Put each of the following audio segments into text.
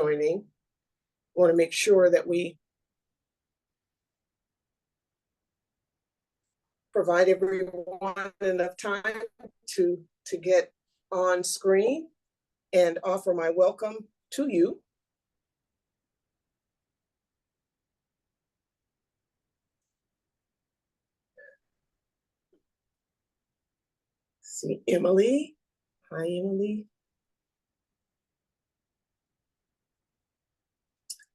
joining. I want to make sure that we provide everyone enough time to get on screen and offer my welcome to you. See Emily. Hi, Emily.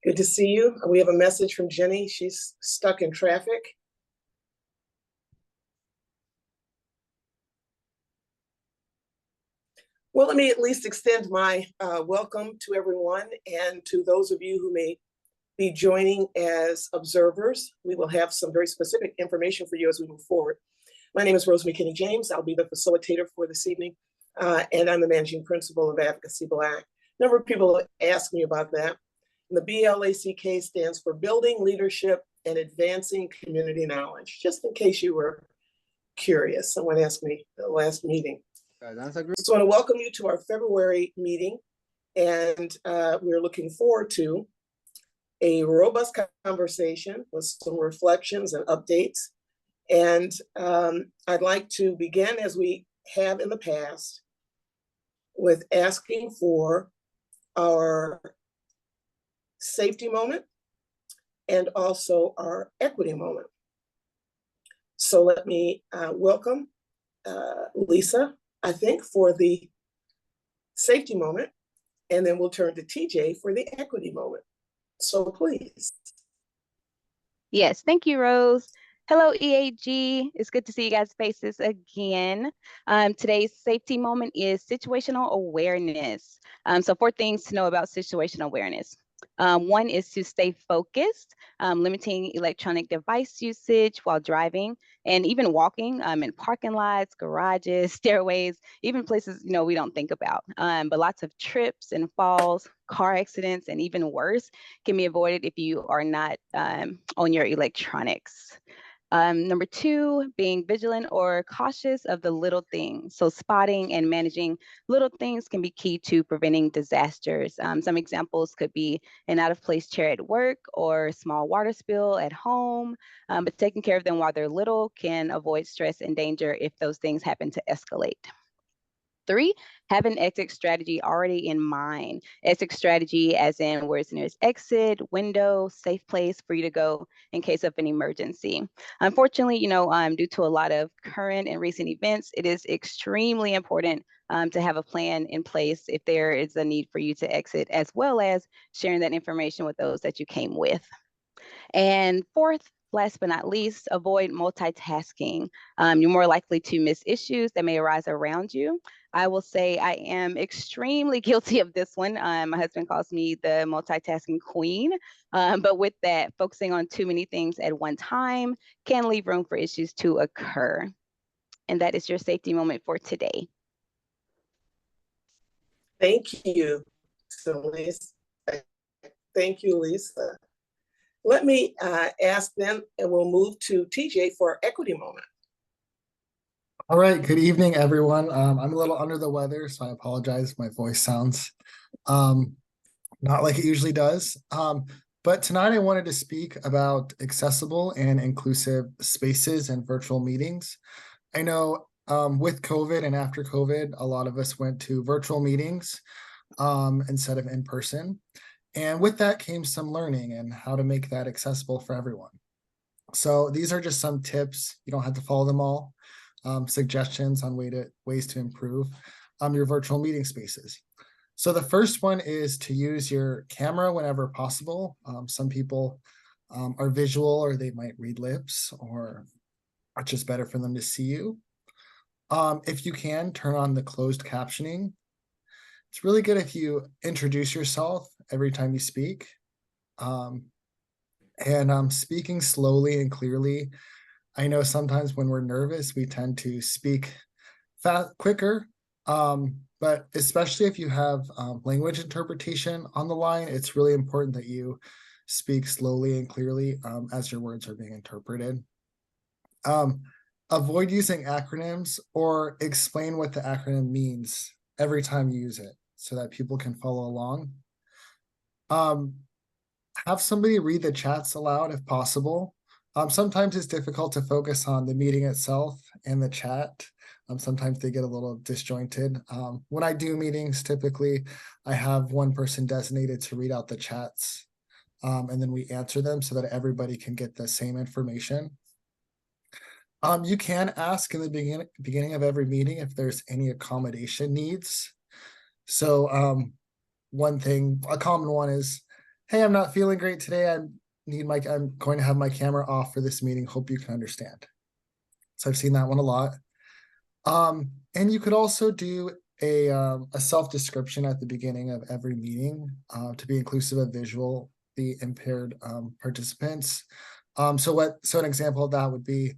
Good to see you. We have a message from Jenny. She's stuck in traffic. Well, let me at least extend my welcome to everyone and to those of you who may be joining as observers. We will have some very specific information for you as we move forward. My name is Rose McKinney James. I'll be the facilitator for this evening, and I'm the managing principal of Advocacy Black. A number of people ask me about that. And the BLACK stands for Building Leadership and Advancing Community Knowledge, just in case you were curious. Someone asked me at the last meeting. So I want to welcome you to our February meeting, and we're looking forward to a robust conversation with some reflections and updates. And I'd like to begin, as we have in the past, with asking for our safety moment and also our equity moment. So let me welcome Lisa, I think, for the safety moment, and then we'll turn to TJ for the equity moment. So please. Yes, thank you, Rose. Hello, EAG. It's good to see you guys' faces again. Today's safety moment is situational awareness. So 4 things to know about situational awareness. One is to stay focused, limiting electronic device usage while driving and even walking in parking lots, garages, stairways, even places we don't think about. But lots of trips and falls, car accidents, and even worse can be avoided if you are not on your electronics. Number 2, being vigilant or cautious of the little things. So spotting and managing little things can be key to preventing disasters. Some examples could be an out-of-place chair at work or a small water spill at home, but taking care of them while they're little can avoid stress and danger if those things happen to escalate. 3, have an exit strategy already in mind. Exit strategy as in where's the nearest exit, window, safe place for you to go in case of an emergency. Unfortunately, due to a lot of current and recent events, it is extremely important to have a plan in place if there is a need for you to exit, as well as sharing that information with those that you came with. And 4th, last but not least, avoid multitasking. You're more likely to miss issues that may arise around you. I will say I am extremely guilty of this one. My husband calls me the multitasking queen. But with that, focusing on too many things at one time can leave room for issues to occur. And that is your safety moment for today. Thank you, Lisa. Thank you, Lisa. Let me ask them, and we'll move to TJ for our equity moment. All right, good evening, everyone. I'm a little under the weather, so I apologize. My voice sounds not like it usually does. But tonight I wanted to speak about accessible and inclusive spaces and virtual meetings. I know with COVID and after COVID, a lot of us went to virtual meetings instead of in person. And with that came some learning and how to make that accessible for everyone. So these are just some tips. You don't have to follow them all. Suggestions on ways to improve your virtual meeting spaces. So the first one is to use your camera whenever possible. Some people are visual, or they might read lips, or it's just better for them to see you. If you can, turn on the closed captioning. It's really good if you introduce yourself every time you speak. And speaking slowly and clearly. I know sometimes when we're nervous, we tend to speak quicker, but especially if you have language interpretation on the line, it's really important that you speak slowly and clearly as your words are being interpreted. Avoid using acronyms, or explain what the acronym means every time you use it so that people can follow along. Have somebody read the chats aloud if possible. Sometimes it's difficult to focus on the meeting itself and the chat. Sometimes they get a little disjointed. When I do meetings, typically I have one person designated to read out the chats, and then we answer them so that everybody can get the same information. You can ask in the beginning of every meeting if there's any accommodation needs. So one thing, a common one is, hey, I'm not feeling great today. I'm going to have my camera off for this meeting. Hope you can understand. So I've seen that one a lot. And you could also do a self-description at the beginning of every meeting to be inclusive of visually impaired participants. So an example of that would be,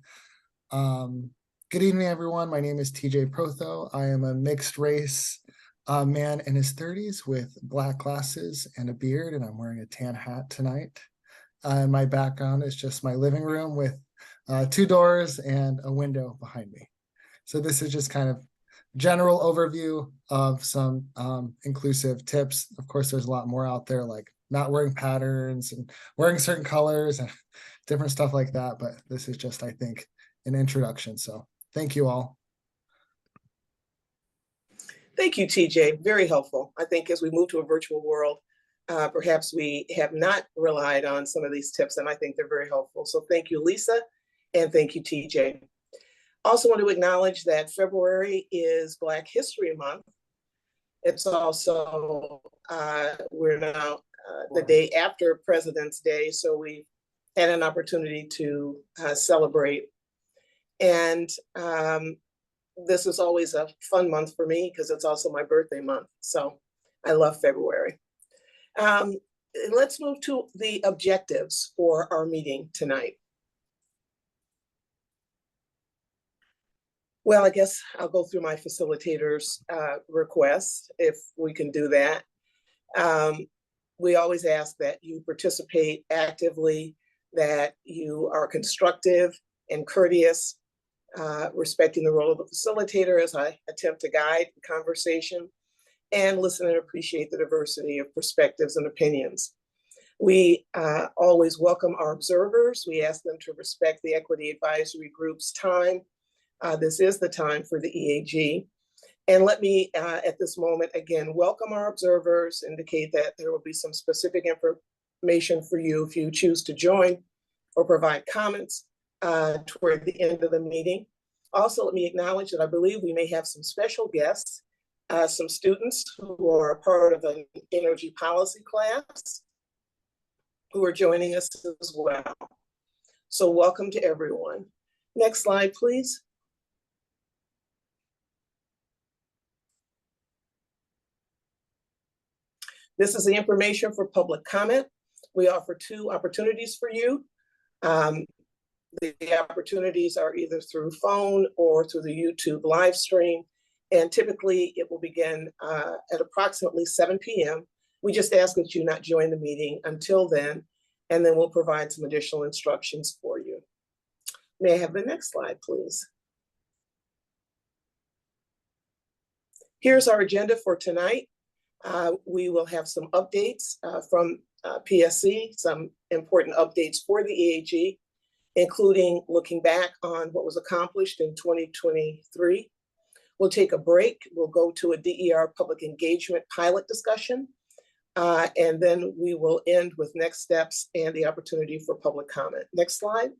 good evening, everyone. My name is TJ Protho. I am a mixed race man in his 30s with black glasses and a beard, and I'm wearing a tan hat tonight. My background is just my living room with 2 doors and a window behind me. So this is just kind of general overview of some inclusive tips. Of course, there's a lot more out there, like not wearing patterns and wearing certain colors and different stuff like that. But this is just, I think, an introduction. So thank you all. Thank you, TJ. Very helpful. I think as we move to a virtual world, perhaps we have not relied on some of these tips, and I think they're very helpful. So thank you, Lisa, and thank you, TJ. Also want to acknowledge that February is Black History Month. It's also, we're now the day after President's Day, so we had an opportunity to celebrate. And this is always a fun month for me because it's also my birthday month. So I love February. Let's move to the objectives for our meeting tonight. Well, I guess I'll go through my facilitator's request, if we can do that. We always ask that you participate actively, that you are constructive and courteous, respecting the role of the facilitator as I attempt to guide the conversation, and listen and appreciate the diversity of perspectives and opinions. We always welcome our observers. We ask them to respect the Equity Advisory Group's time. This is the time for the EAG. And let me, at this moment, again, welcome our observers, indicate that there will be some specific information for you if you choose to join or provide comments toward the end of the meeting. Also, let me acknowledge that I believe we may have some special guests, some students who are a part of an energy policy class who are joining us as well. So welcome to everyone. Next slide, please. This is the information for public comment. We offer 2 opportunities for you. The opportunities are either through phone or through the YouTube live stream. And typically it will begin at approximately 7 p.m. We just ask that you not join the meeting until then, and then we'll provide some additional instructions for you. May I have the next slide, please? Here's our agenda for tonight. We will have some updates from PSE, some important updates for the EAG, including looking back on what was accomplished in 2023. We'll take a break. We'll go to a DER public engagement pilot discussion, and then we will end with next steps and the opportunity for public comment. Next slide.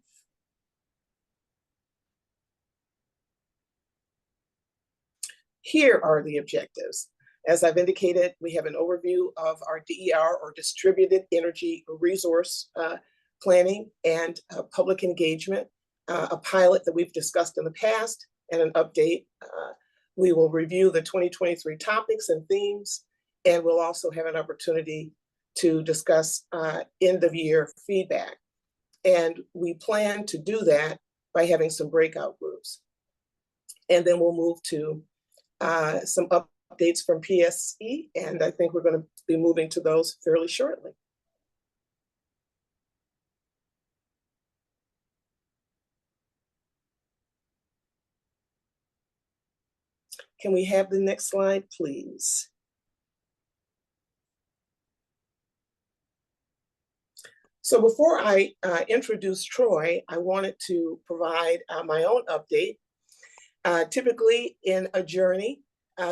Here are the objectives. As I've indicated, we have an overview of our DER, or distributed energy resource planning, and public engagement, a pilot that we've discussed in the past, and an update. We will review the 2023 topics and themes, and we'll also have an opportunity to discuss end of year feedback. And we plan to do that by having some breakout groups. And then we'll move to some updates from PSE, and I think we're going to be moving to those fairly shortly. Can we have the next slide, please? So before I introduce Troy, I wanted to provide my own update. Typically in a journey,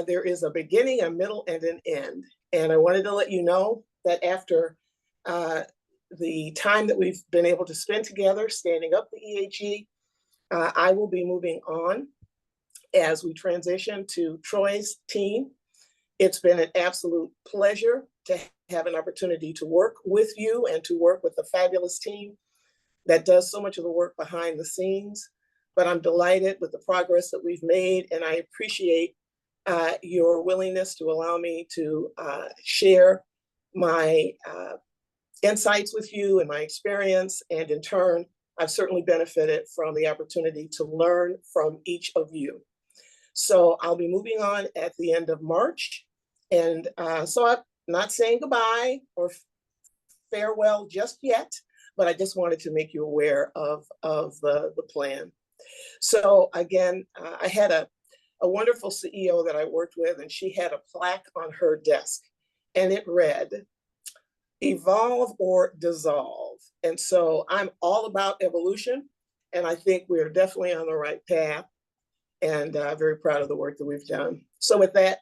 there is a beginning, a middle, and an end. And I wanted to let you know that after the time that we've been able to spend together standing up the EAG, I will be moving on as we transition to Troy's team. It's been an absolute pleasure to have an opportunity to work with you and to work with a fabulous team that does so much of the work behind the scenes. But I'm delighted with the progress that we've made, and I appreciate your willingness to allow me to share my insights with you and my experience. And in turn, I've certainly benefited from the opportunity to learn from each of you. So I'll be moving on at the end of March. And so I'm not saying goodbye or farewell just yet, but I just wanted to make you aware of the plan. So again, I had a wonderful CEO that I worked with, and she had a plaque on her desk, and it read, "Evolve or dissolve." And so I'm all about evolution, and I think we're definitely on the right path, and very proud of the work that we've done. So with that,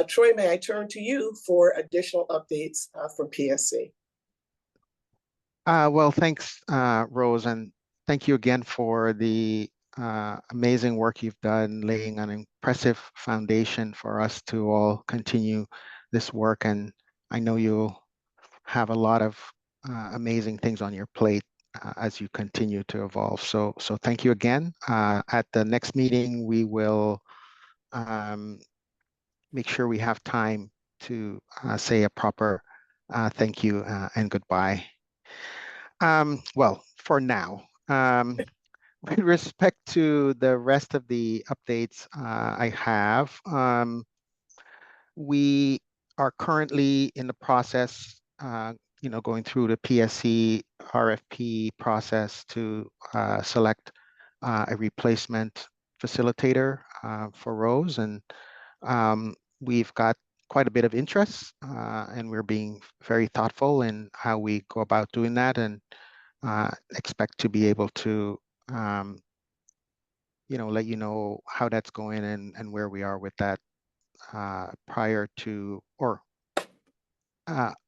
Troy, may I turn to you for additional updates from PSC? Well, thanks, Rose, and thank you again for the amazing work you've done, laying an impressive foundation for us to all continue this work. And I know you'll have a lot of amazing things on your plate as you continue to evolve. So thank you again. At the next meeting, we will make sure we have time to say a proper thank you and goodbye. Well, for now, with respect to the rest of the updates I have, we are currently in the process, going through the PSE RFP process to select a replacement facilitator for Rose. And we've got quite a bit of interest, and we're being very thoughtful in how we go about doing that, and expect to be able to let you know how that's going and where we are with that prior to, or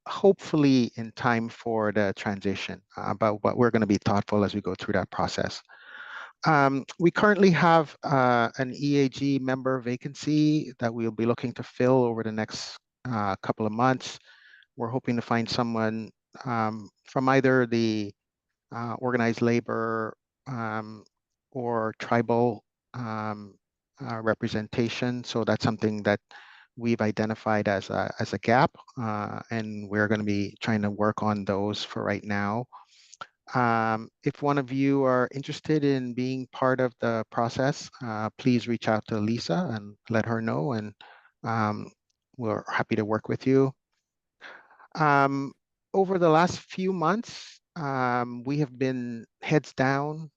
hopefully in time for the transition. But we're going to be thoughtful as we go through that process. We currently have an EAG member vacancy that we'll be looking to fill over the next couple of months. We're hoping to find someone from either the organized labor or tribal representation. So that's something that we've identified as a gap, and we're going to be trying to work on those for right now. If one of you are interested in being part of the process, please reach out to Lisa and let her know, and we're happy to work with you. Over the last few months, we have been heads down,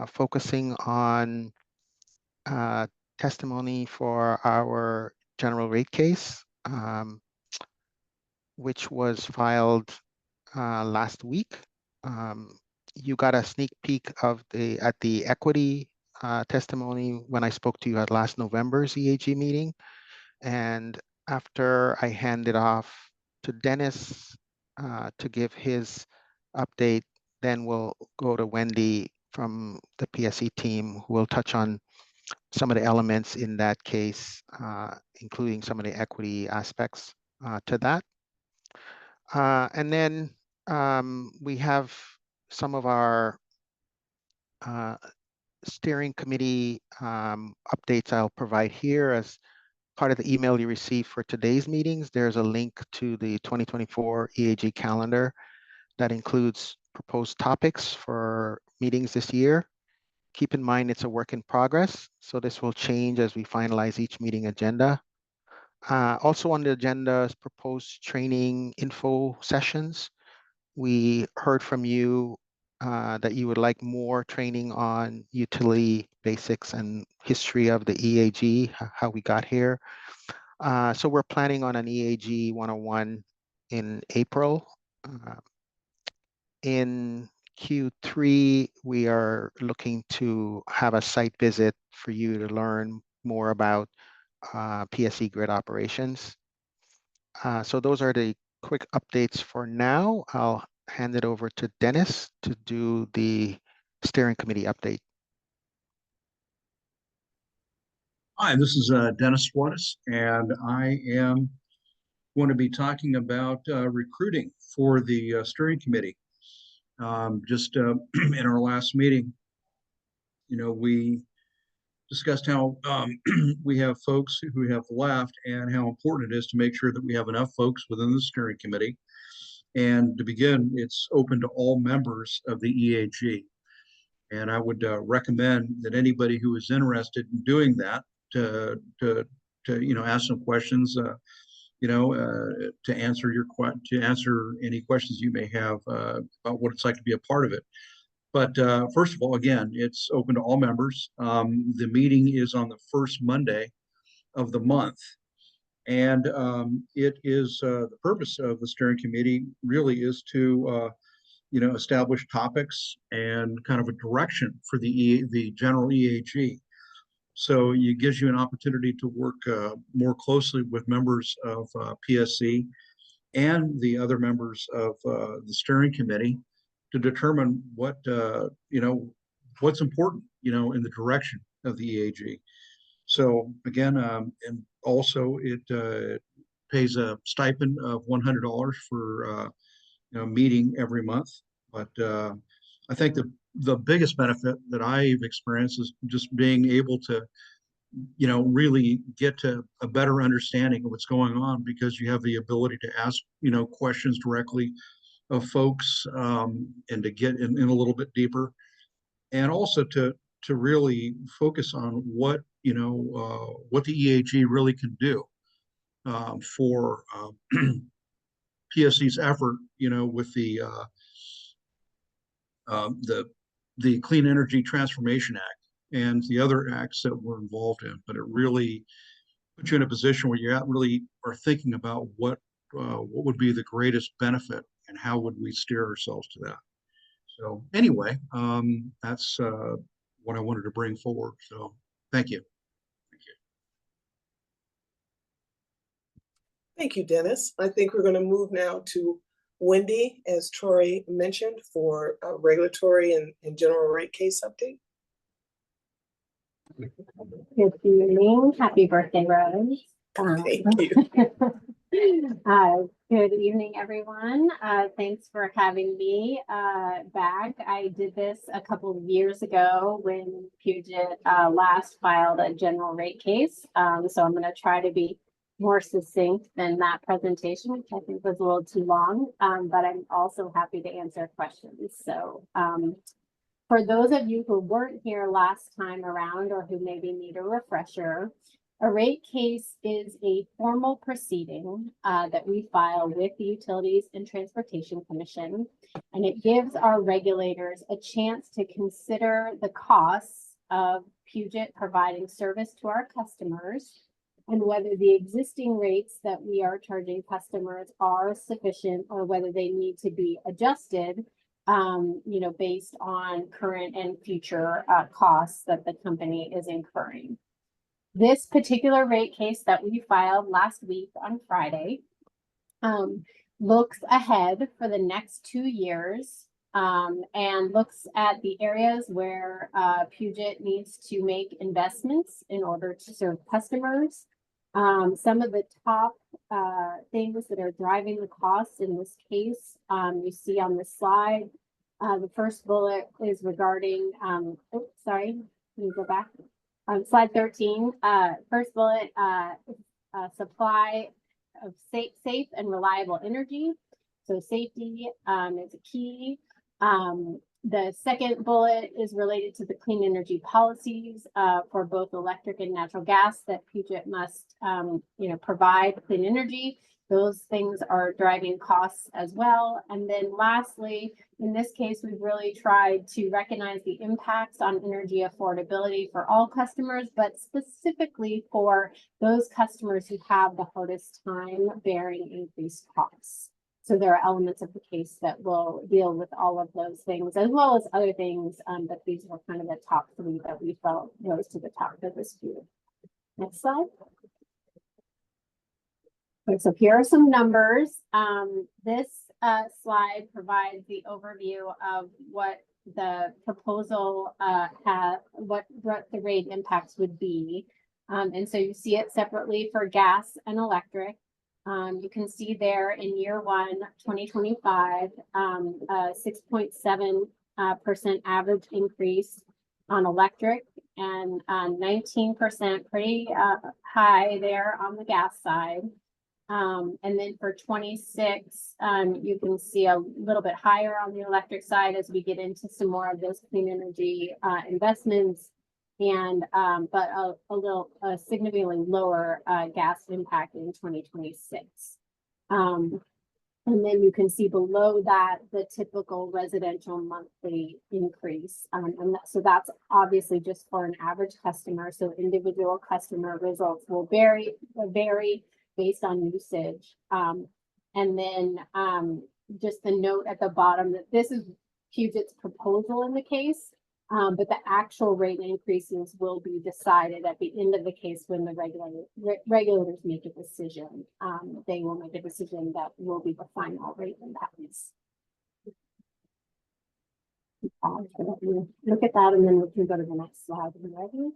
focusing on testimony for our general rate case, which was filed last week. You got a sneak peek of the equity testimony when I spoke to you at last November's EAG meeting. And after I handed off to Dennis to give his update, then we'll go to Wendy from the PSE team, who will touch on some of the elements in that case, including some of the equity aspects to that. And then we have some of our steering committee updates I'll provide here as part of the email you received for today's meetings. There's a link to the 2024 EAG calendar that includes proposed topics for meetings this year. Keep in mind it's a work in progress, so this will change as we finalize each meeting agenda. Also on the agenda is proposed training info sessions. We heard from you that you would like more training on utility basics and history of the EAG, how we got here. So we're planning on an EAG 101 in April. In Q3, we are looking to have a site visit for you to learn more about PSE grid operations. So those are the quick updates for now. I'll hand it over to Dennis to do the steering committee update. Hi, this is Dennis Suarez, and I am going to be talking about recruiting for the steering committee. Just in our last meeting, we discussed how we have folks who have left and how important it is to make sure that we have enough folks within the steering committee. And to begin, it's open to all members of the EAG. And I would recommend that anybody who is interested in doing that to ask some questions, to answer any questions you may have about what it's like to be a part of it. But first of all, again, it's open to all members. The meeting is on the first Monday of the month. And it is the purpose of the steering committee really is to establish topics and kind of a direction for the general EAG. So it gives you an opportunity to work more closely with members of PSE and the other members of the steering committee to determine what's important, in the direction of the EAG. So again, and also it pays a stipend of $100 for meeting every month. But I think the biggest benefit that I've experienced is just being able to, really get to a better understanding of what's going on, because you have the ability to ask, questions directly of folks, and to get in a little bit deeper, and also to really focus on what the EAG really can do for PSE's effort, with the Clean Energy Transformation Act and the other acts that we're involved in. But it really puts you in a position where you really are thinking about what would be the greatest benefit and how would we steer ourselves to that. So anyway, that's what I wanted to bring forward. So thank you. Thank you, Dennis. I think we're going to move now to Wendy, as Troy mentioned, for a regulatory and general rate case update. Good evening. Happy birthday, Rose. Thank you. Good evening, everyone. Thanks for having me back. I did this a couple of years ago when Puget last filed a general rate case. So I'm going to try to be more succinct than that presentation, which I think was a little too long, but I'm also happy to answer questions. So for those of you who weren't here last time around or who maybe need a refresher, a rate case is a formal proceeding that we file with the Utilities and Transportation Commission, and it gives our regulators a chance to consider the costs of Puget providing service to our customers and whether the existing rates that we are charging customers are sufficient or whether they need to be adjusted, based on current and future costs that the company is incurring. This particular rate case that we filed last week on Friday looks ahead for the next 2 years and looks at the areas where Puget needs to make investments in order to serve customers. Some of the top things that are driving the costs in this case, you see on this slide. The first bullet is regarding, let me go back. Slide 13, first bullet, supply of safe and reliable energy. So safety is a key. The second bullet is related to the clean energy policies for both electric and natural gas that Puget must, provide clean energy. Those things are driving costs as well. And then lastly, in this case, we've really tried to recognize the impacts on energy affordability for all customers, but specifically for those customers who have the hardest time bearing increased costs. So there are elements of the case that will deal with all of those things, as well as other things, but these were kind of the top three that we felt rose to the top of this view. Next slide. Okay, so here are some numbers. This slide provides the overview of what the proposal what the rate impacts would be. And so you see it separately for gas and electric. You can see there in year 1, 2025, 6.7% average increase on electric and 19% pretty high there on the gas side. And then for 26, you can see a little bit higher on the electric side as we get into some more of those clean energy investments, and but a significantly lower gas impact in 2026. And then you can see below that the typical residential monthly increase. So that's obviously just for an average customer. So individual customer results will vary based on usage. And then just the note at the bottom that this is Puget's proposal in the case, but the actual rate increases will be decided at the end of the case when the regulators make a decision. They will make a decision that will be the final rate impacts. Look at that, and then we can go to the next slide. Are you ready?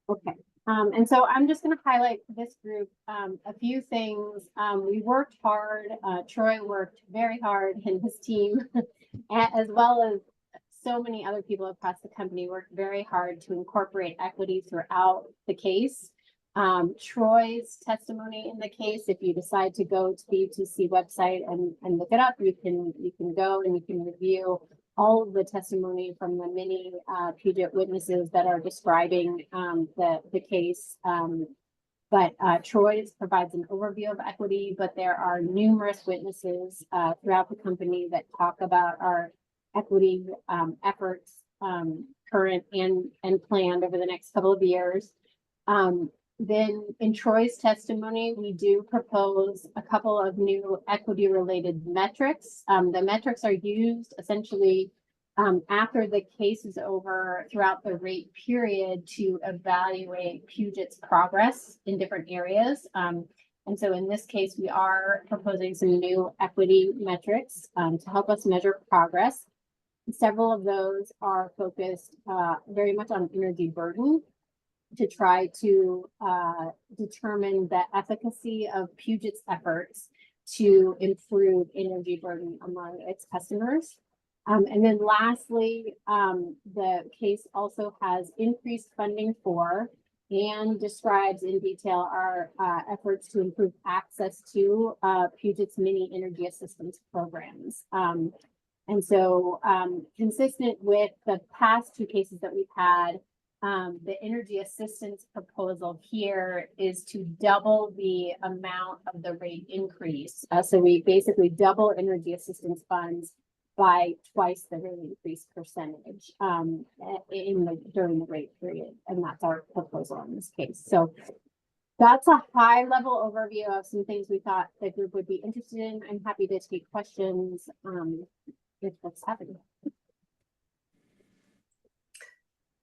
Okay, and so I'm just going to highlight this group, a few things. We worked hard, Troy worked very hard, and his team, as well as so many other people across the company worked very hard to incorporate equity throughout the case. Troy's testimony in the case, if you decide to go to the UTC website and look it up, you can go and you can review all of the testimony from the many Puget witnesses that are describing the case. But Troy provides an overview of equity, but there are numerous witnesses throughout the company that talk about our equity efforts, current and planned over the next couple of years. Then in Troy's testimony, we do propose a couple of new equity related metrics. The metrics are used essentially after the case is over throughout the rate period to evaluate Puget's progress in different areas. And so in this case, we are proposing some new equity metrics to help us measure progress. Several of those are focused very much on energy burden, to try to determine the efficacy of Puget's efforts to improve energy burden among its customers. And then lastly, the case also has increased funding for and describes in detail our efforts to improve access to Puget's many energy assistance programs. And so consistent with the past two cases that we've had, the energy assistance proposal here is to double the amount of the rate increase. So we basically double energy assistance funds by twice the rate increase percentage during the rate period. And that's our proposal in this case. So that's a high level overview of some things we thought the group would be interested in. I'm happy to take questions if that's happening.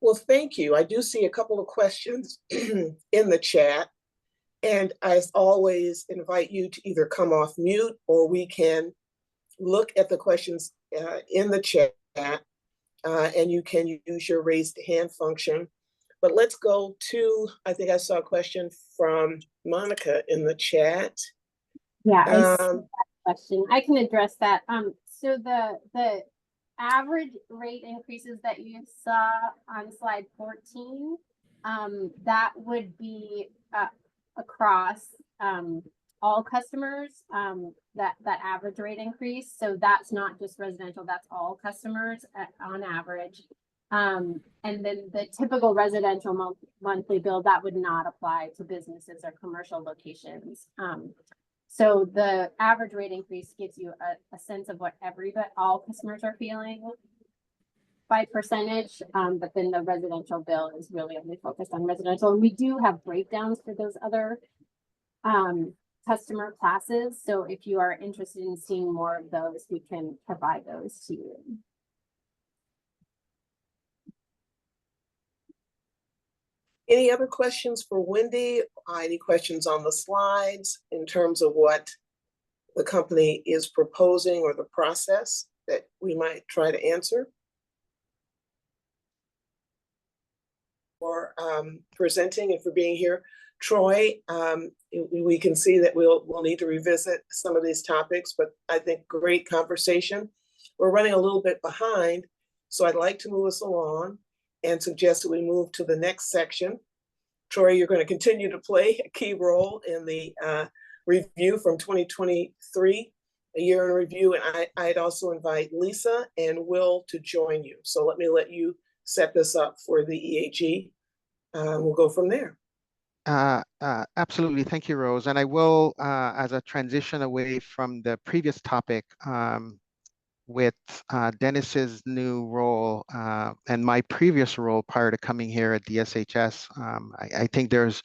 Well, thank you. I do see a couple of questions in the chat, and I, as always, invite you to either come off mute or we can look at the questions in the chat, and you can use your raised hand function. But let's go to, I think I saw a question from Monica in the chat. Yeah, I see that question. I can address that. So the average rate increases that you saw on slide 14, that would be across all customers, that average rate increase. So that's not just residential, that's all customers on average. And then the typical residential monthly bill, that would not apply to businesses or commercial locations. So the average rate increase gives you a sense of what all customers are feeling. by percentage, but then the residential bill is really only focused on residential. And we do have breakdowns for those other customer classes. So if you are interested in seeing more of those, we can provide those to you. Any other questions for Wendy? Any questions on the slides in terms of what the company is proposing or the process that we might try to answer? For presenting and for being here. Troy, we can see that we'll need to revisit some of these topics, but I think great conversation. We're running a little bit behind, so I'd like to move us along and suggest that we move to the next section. Troy, you're going to continue to play a key role in the review from 2023, a year in review, and I'd also invite Lisa and Will to join you. So let you set this up for the EAG. We'll go from there. Absolutely. Thank you, Rose. And I will, as a transition away from the previous topic, with Dennis's new role and my previous role prior to coming here at DSHS, I think there's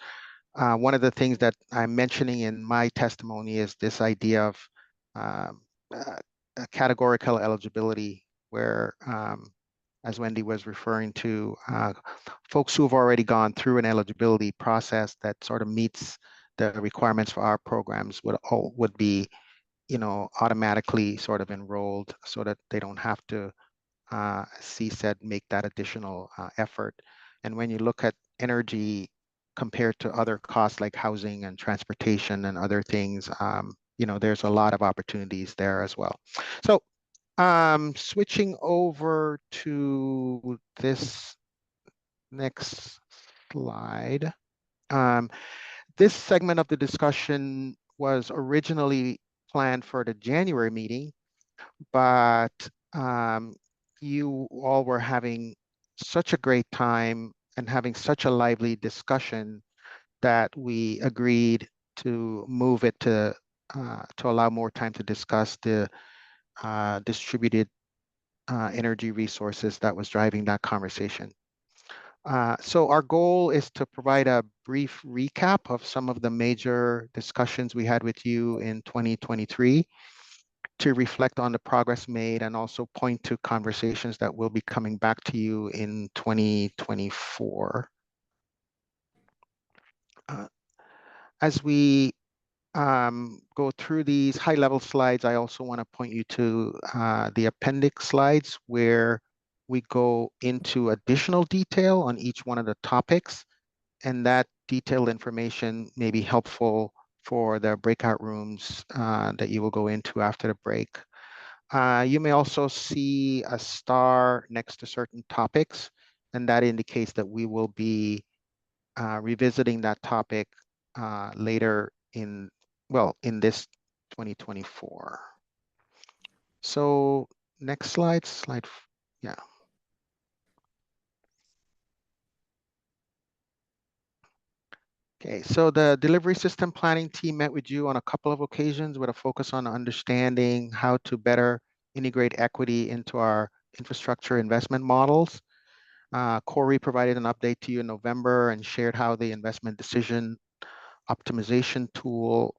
one of the things that I'm mentioning in my testimony is this idea of categorical eligibility, where as Wendy was referring to, folks who have already gone through an eligibility process that sort of meets the requirements for our programs would be, automatically sort of enrolled so that they don't have to, CSED, make that additional effort. And when you look at energy compared to other costs like housing and transportation and other things, there's a lot of opportunities there as well. So switching over to this next slide. This segment of the discussion was originally planned for the January meeting, but you all were having such a great time and having such a lively discussion that we agreed to move it to allow more time to discuss the distributed energy resources that was driving that conversation. So our goal is to provide a brief recap of some of the major discussions we had with you in 2023 to reflect on the progress made and also point to conversations that will be coming back to you in 2024. As we go through these high-level slides, I also want to point you to the appendix slides where we go into additional detail on each one of the topics, and that detailed information may be helpful for the breakout rooms that you will go into after the break. You may also see a star next to certain topics, and that indicates that we will be revisiting that topic later in this 2024. So next slide, yeah. Okay, so the delivery system planning team met with you on a couple of occasions with a focus on understanding how to better integrate equity into our infrastructure investment models. Corey provided an update to you in November and shared how the investment decision optimization tool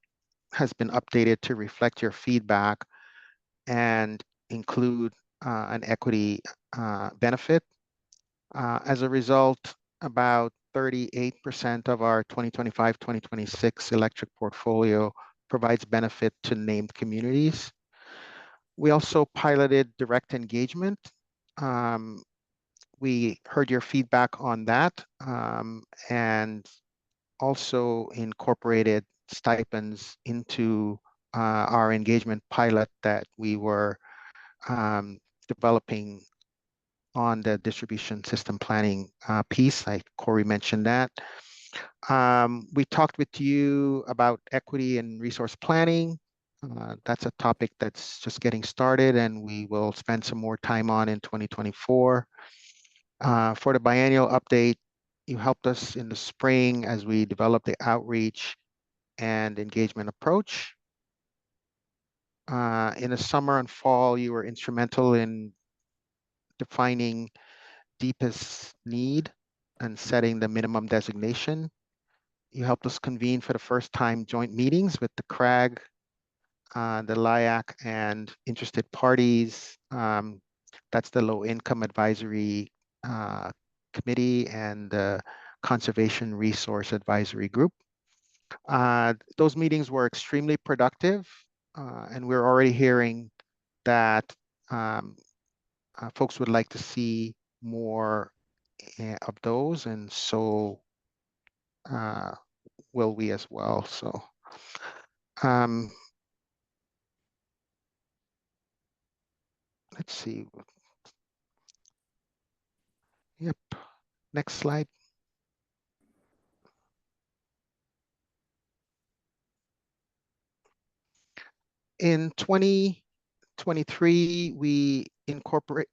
has been updated to reflect your feedback and include an equity benefit. As a result, about 38% of our 2025-2026 electric portfolio provides benefit to named communities. We also piloted direct engagement. We heard your feedback on that and also incorporated stipends into our engagement pilot that we were developing on the distribution system planning piece. Corey mentioned that. We talked with you about equity and resource planning. That's a topic that's just getting started and we will spend some more time on in 2024. For the biennial update, you helped us in the spring as we developed the outreach and engagement approach. In the summer and fall, you were instrumental in defining deepest need and setting the minimum designation. You helped us convene for the first time joint meetings with the CRAG, the LIAC, and interested parties. That's the Low Income Advisory Committee and the Conservation Resource Advisory Group. Those meetings were extremely productive, and we're already hearing that folks would like to see more of those, and so will we as well. So let's see. Yep. Next slide. In 2023, we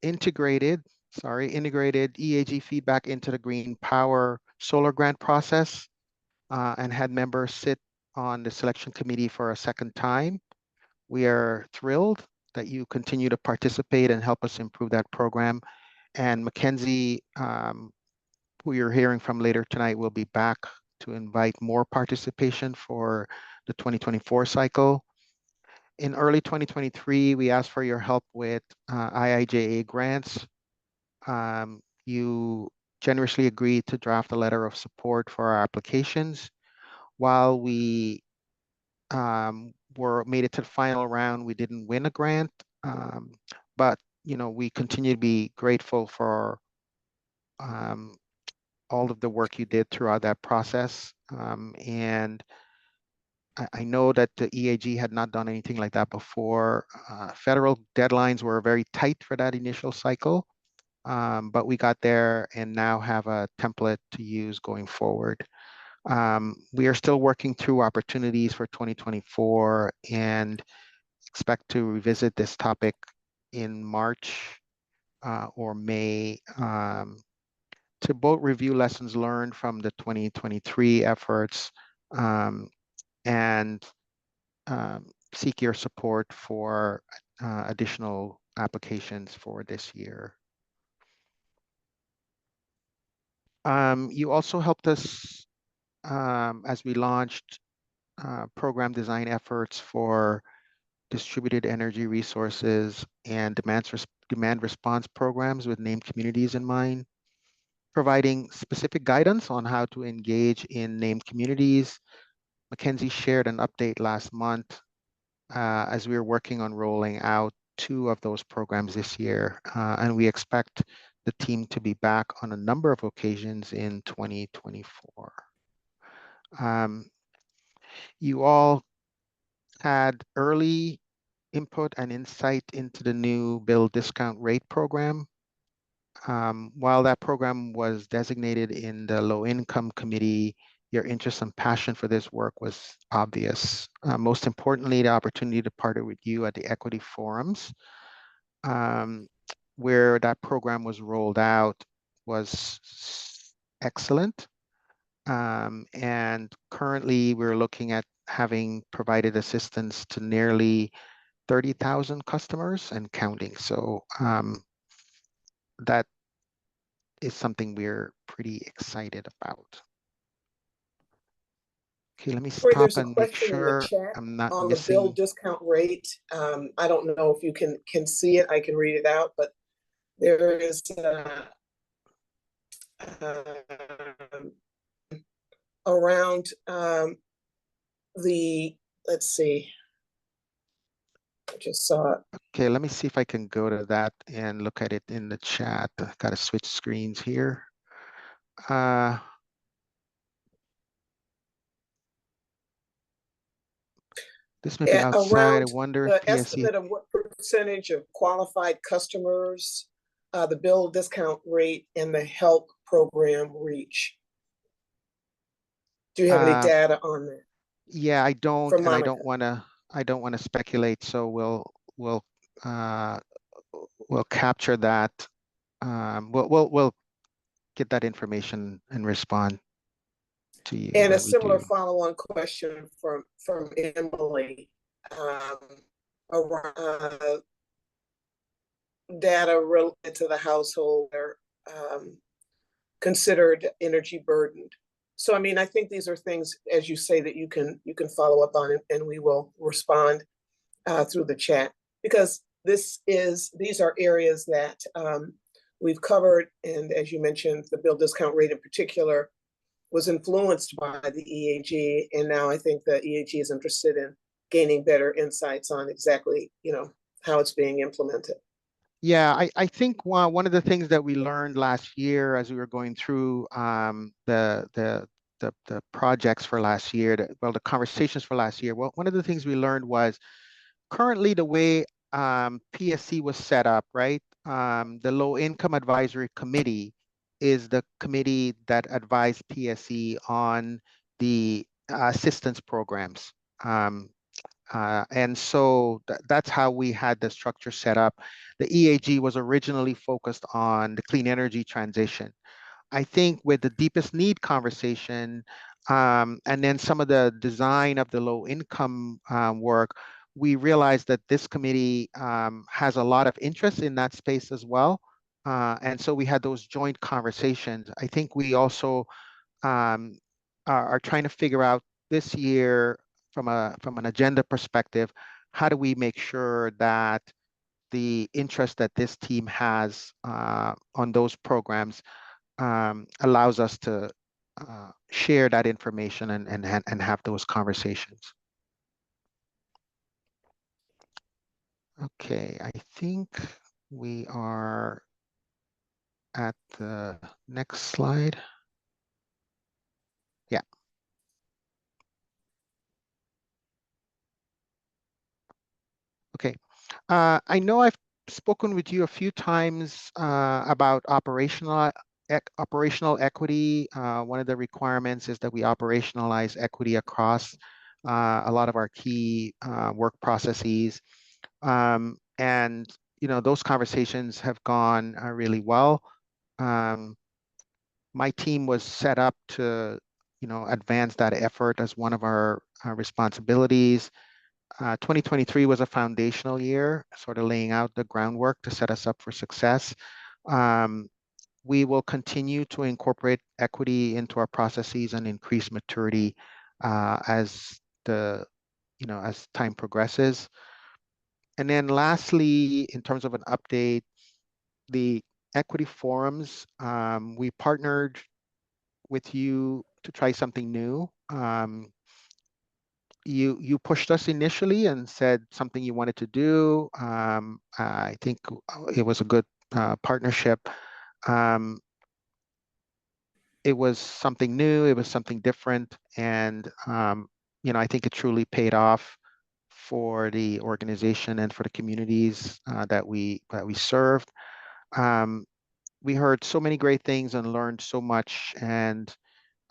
integrated EAG feedback into the Green Power Solar Grant process and had members sit on the selection committee for a second time. We are thrilled that you continue to participate and help us improve that program. And Mackenzie, who you're hearing from later tonight, will be back to invite more participation for the 2024 cycle. In early 2023, we asked for your help with IIJA grants. You generously agreed to draft a letter of support for our applications. While we made it to the final round, we didn't win a grant, but we continue to be grateful for all of the work you did throughout that process. And I know that the EAG had not done anything like that before. Federal deadlines were very tight for that initial cycle, but we got there and now have a template to use going forward. We are still working through opportunities for 2024 and expect to revisit this topic in March or May to both review lessons learned from the 2023 efforts and seek your support for additional applications for this year. You also helped us as we launched program design efforts for distributed energy resources and demand response programs with named communities in mind, providing specific guidance on how to engage in named communities. Mackenzie shared an update last month as we are working on rolling out 2 of those programs this year, and we expect the team to be back on a number of occasions in 2024. You all had early input and insight into the new bill discount rate program. While that program was designated in the low income committee, your interest and passion for this work was obvious. Most importantly, the opportunity to partner with you at the equity forums, where that program was rolled out, was excellent. And currently we're looking at having provided assistance to nearly 30,000 customers and counting. So that is something we're pretty excited about. Okay, let me Corey, stop there's a and make question in the sure chat I'm not on the bill missing. discount rate. I don't know if you can see it. I can read it out, but there is around let's see. I just saw it. Okay, let me see if I can go to that and look at it in the chat. I've got to switch screens here. This may be outside. I wonder if the PSE. estimate of what percentage of qualified customers the bill discount rate and the HELP program reach. Do you have any data on that? Yeah, I don't, and I don't want to speculate. So we'll capture that. We'll get that information and respond to you. And a similar follow-on question from Emily around data related to the household are considered energy burdened. So, I mean, I think these are things, as you say, that you can follow up on, and we will respond through the chat, because these are areas that we've covered. And as you mentioned, the bill discount rate in particular was influenced by the EAG. And now I think the EAG is interested in gaining better insights on exactly, how it's being implemented. Yeah, I think one of the things that we learned last year as we were going through the projects for last year, the conversations for last year, well, one of the things we learned was currently the way PSC was set up, right? The Low Income Advisory Committee is the committee that advised PSC on the assistance programs. And so that's how we had the structure set up. The EAG was originally focused on the clean energy transition. I think with the deepest need conversation, and then some of the design of the low income work, we realized that this committee has a lot of interest in that space as well. And so we had those joint conversations. I think we also um, are trying to figure out this year from an agenda perspective, how do we make sure that the interest that this team has on those programs allows us to share that information and have those conversations. Okay, I think we are at the next slide. Yeah. Okay. I know I've spoken with you a few times about operational equity. One of the requirements is that we operationalize equity across a lot of our key work processes. And those conversations have gone really well. My team was set up to advance that effort as one of our responsibilities. 2023 was a foundational year, sort of laying out the groundwork to set us up for success. We will continue to incorporate equity into our processes and increase maturity as time progresses. And then lastly, in terms of an update, the equity forums, we partnered with you to try something new. You pushed us initially and said something you wanted to do. I think it was a good partnership. It was something new, it was something different, and I think it truly paid off for the organization and for the communities that we served. We heard so many great things and learned so much, and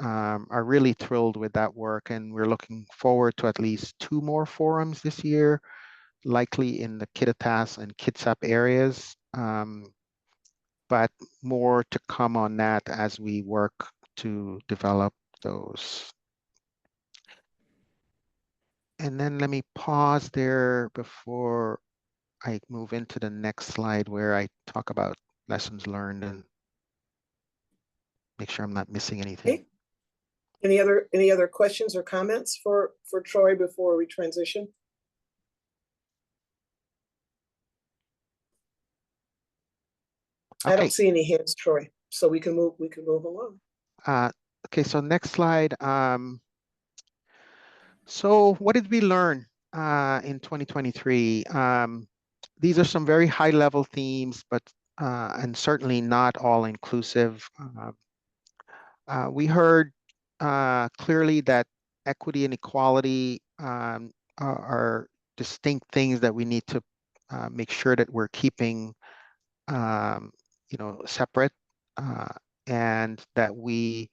are really thrilled with that work. And we're looking forward to at least 2 more forums this year, likely in the Kittitas and Kitsap areas. But more to come on that as we work to develop those. And then let me pause there before I move into the next slide where I talk about lessons learned and make sure I'm not missing anything. Okay. Any other questions or comments for Troy before we transition? Okay. I don't see any hands, Troy, so we can move along. Okay, so next slide. So what did we learn in 2023? These are some very high level themes, but and certainly not all inclusive. We heard clearly that equity and equality are distinct things that we need to make sure that we're keeping separate, and that we,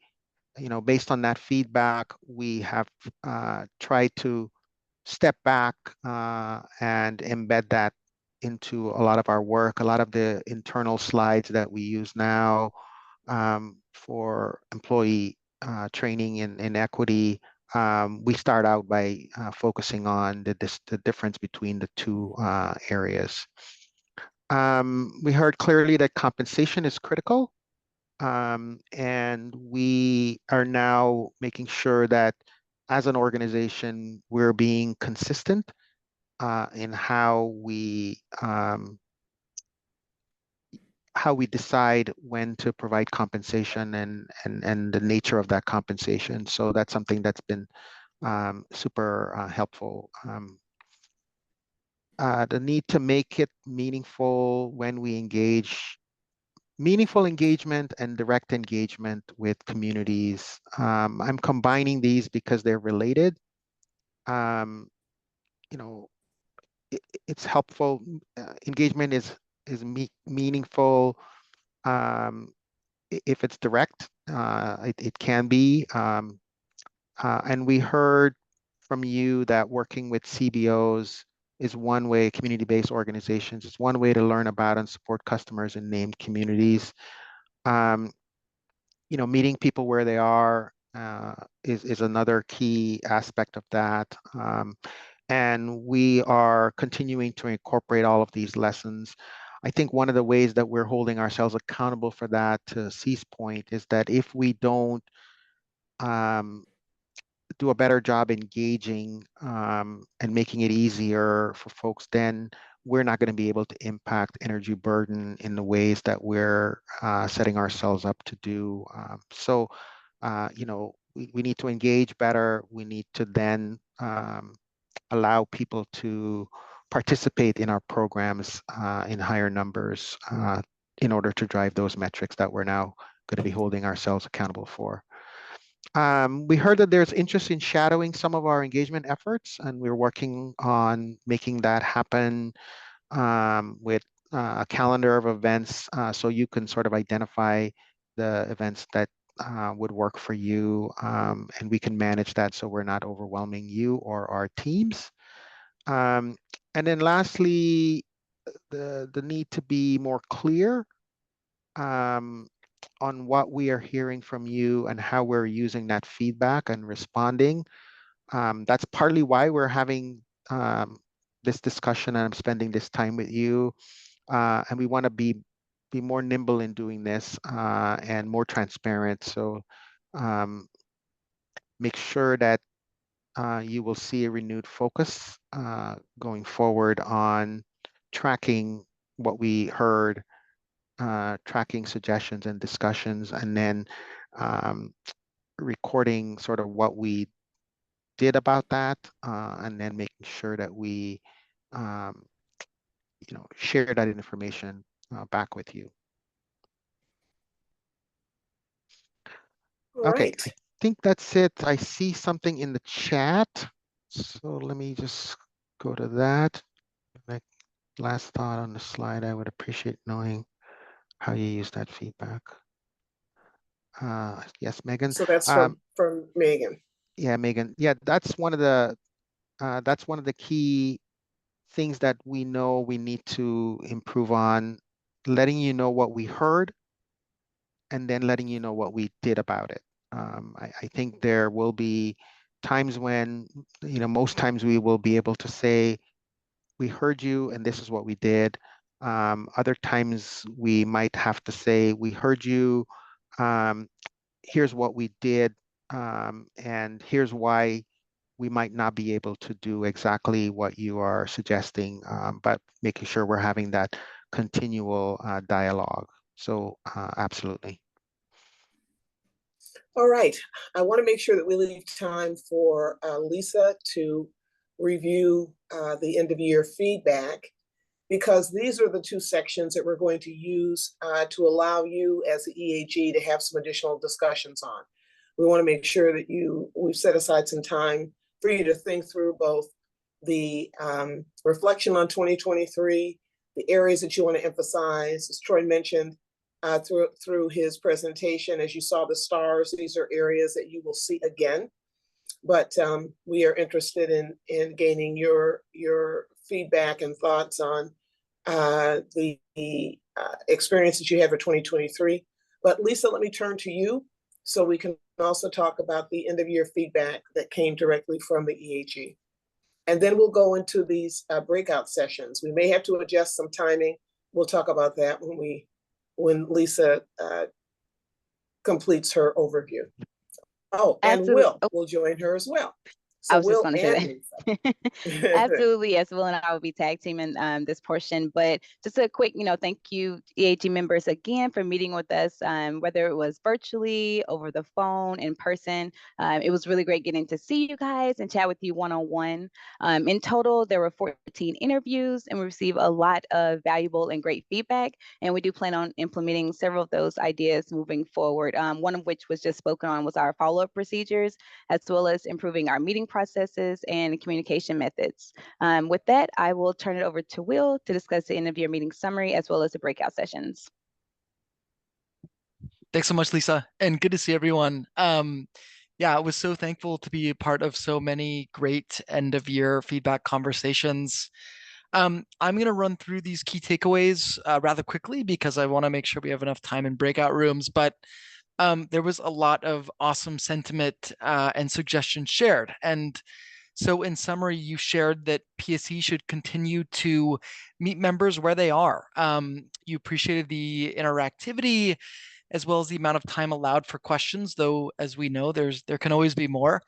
based on that feedback, we have tried to step back and embed that into a lot of our work. A lot of the internal slides that we use now for employee training in equity, we start out by focusing on the difference between the two areas. We heard clearly that compensation is critical. And we are now making sure that as an organization, we're being consistent in how we decide when to provide compensation and the nature of that compensation. So that's something that's been super helpful. The need to make it meaningful when we engage, meaningful engagement and direct engagement with communities. I'm combining these because they're related. Um, you know, it's helpful. Engagement is meaningful if it's direct. It can be. And we heard from you that working with CBOs is one way, community-based organizations, is one way to learn about and support customers in named communities. Meeting people where they are is another key aspect of that. And we are continuing to incorporate all of these lessons. I think one of the ways that we're holding ourselves accountable for that, to C's point, is that if we don't do a better job engaging and making it easier for folks, then we're not going to be able to impact energy burden in the ways that we're setting ourselves up to do. We need to engage better. We need to then allow people to participate in our programs in higher numbers in order to drive those metrics that we're now going to be holding ourselves accountable for. We heard that there's interest in shadowing some of our engagement efforts, and we're working on making that happen with a calendar of events so you can sort of identify the events that would work for you, and we can manage that so we're not overwhelming you or our teams. And then lastly, the need to be more clear on what we are hearing from you and how we're using that feedback and responding. That's partly why we're having this discussion and I'm spending this time with you. And we want to be more nimble in doing this and more transparent. So make sure that you will see a renewed focus going forward on tracking what we heard, tracking suggestions and discussions, and then recording sort of what we did about that, and then making sure that we share that information back with you. All Okay, right. I think that's it. I see something in the chat. So let me just go to that. Like last thought on the slide, I would appreciate knowing how you use that feedback. Yes, Megan. So that's from Megan. Yeah, Megan. Yeah, that's one of the key things that we know we need to improve on, letting you know what we heard and then letting you know what we did about it. I think there will be times when, most times we will be able to say, we heard you and this is what we did. Other times we might have to say, we heard you, here's what we did, and here's why we might not be able to do exactly what you are suggesting, but making sure we're having that continual dialogue. So absolutely. All right. I want to make sure that we leave time for Lisa to review the end of year feedback, because these are the two sections that we're going to use to allow you as the EAG to have some additional discussions on. We want to make sure that we've set aside some time for you to think through both the reflection on 2023, the areas that you want to emphasize. As Troy mentioned through his presentation, as you saw the stars, these are areas that you will see again. But we are interested in gaining your feedback and thoughts on the experience that you had for 2023. But Lisa, let me turn to you so we can also talk about the end of year feedback that came directly from the EAG. And then we'll go into these breakout sessions. We may have to adjust some timing we'll talk about that when Lisa completes her overview. Oh, and Absolutely. Will will join her as well. I So was just Will going to say and that. Lisa. Absolutely, yes. Will and I will be tag teaming this portion. But just a quick, thank you, EAG members, again for meeting with us, whether it was virtually, over the phone, in person. It was really great getting to see you guys and chat with you one-on-one. In total, there were 14 interviews, and we received a lot of valuable and great feedback. And we do plan on implementing several of those ideas moving forward. One of which was just spoken on was our follow-up procedures, as well as improving our meeting processes and communication methods. With that, I will turn it over to Will to discuss the end of your meeting summary as well as the breakout sessions. Thanks so much, Lisa, and good to see everyone. Yeah, I was so thankful to be a part of so many great end of year feedback conversations. I'm going to run through these key takeaways rather quickly because I want to make sure we have enough time in breakout rooms, but there was a lot of awesome sentiment and suggestions shared. And so in summary, you shared that PSE should continue to meet members where they are. You appreciated the interactivity as well as the amount of time allowed for questions, though, as we know, there can always be more.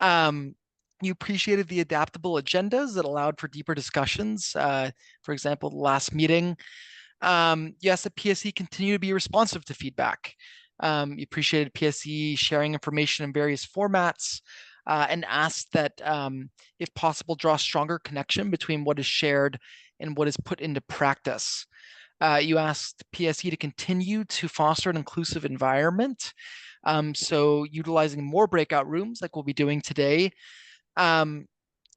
You appreciated the adaptable agendas that allowed for deeper discussions. For example, the last meeting, you asked that PSE continue to be responsive to feedback. You appreciated PSE sharing information in various formats and asked that, if possible, draw a stronger connection between what is shared and what is put into practice. You asked PSE to continue to foster an inclusive environment, so utilizing more breakout rooms like we'll be doing today, and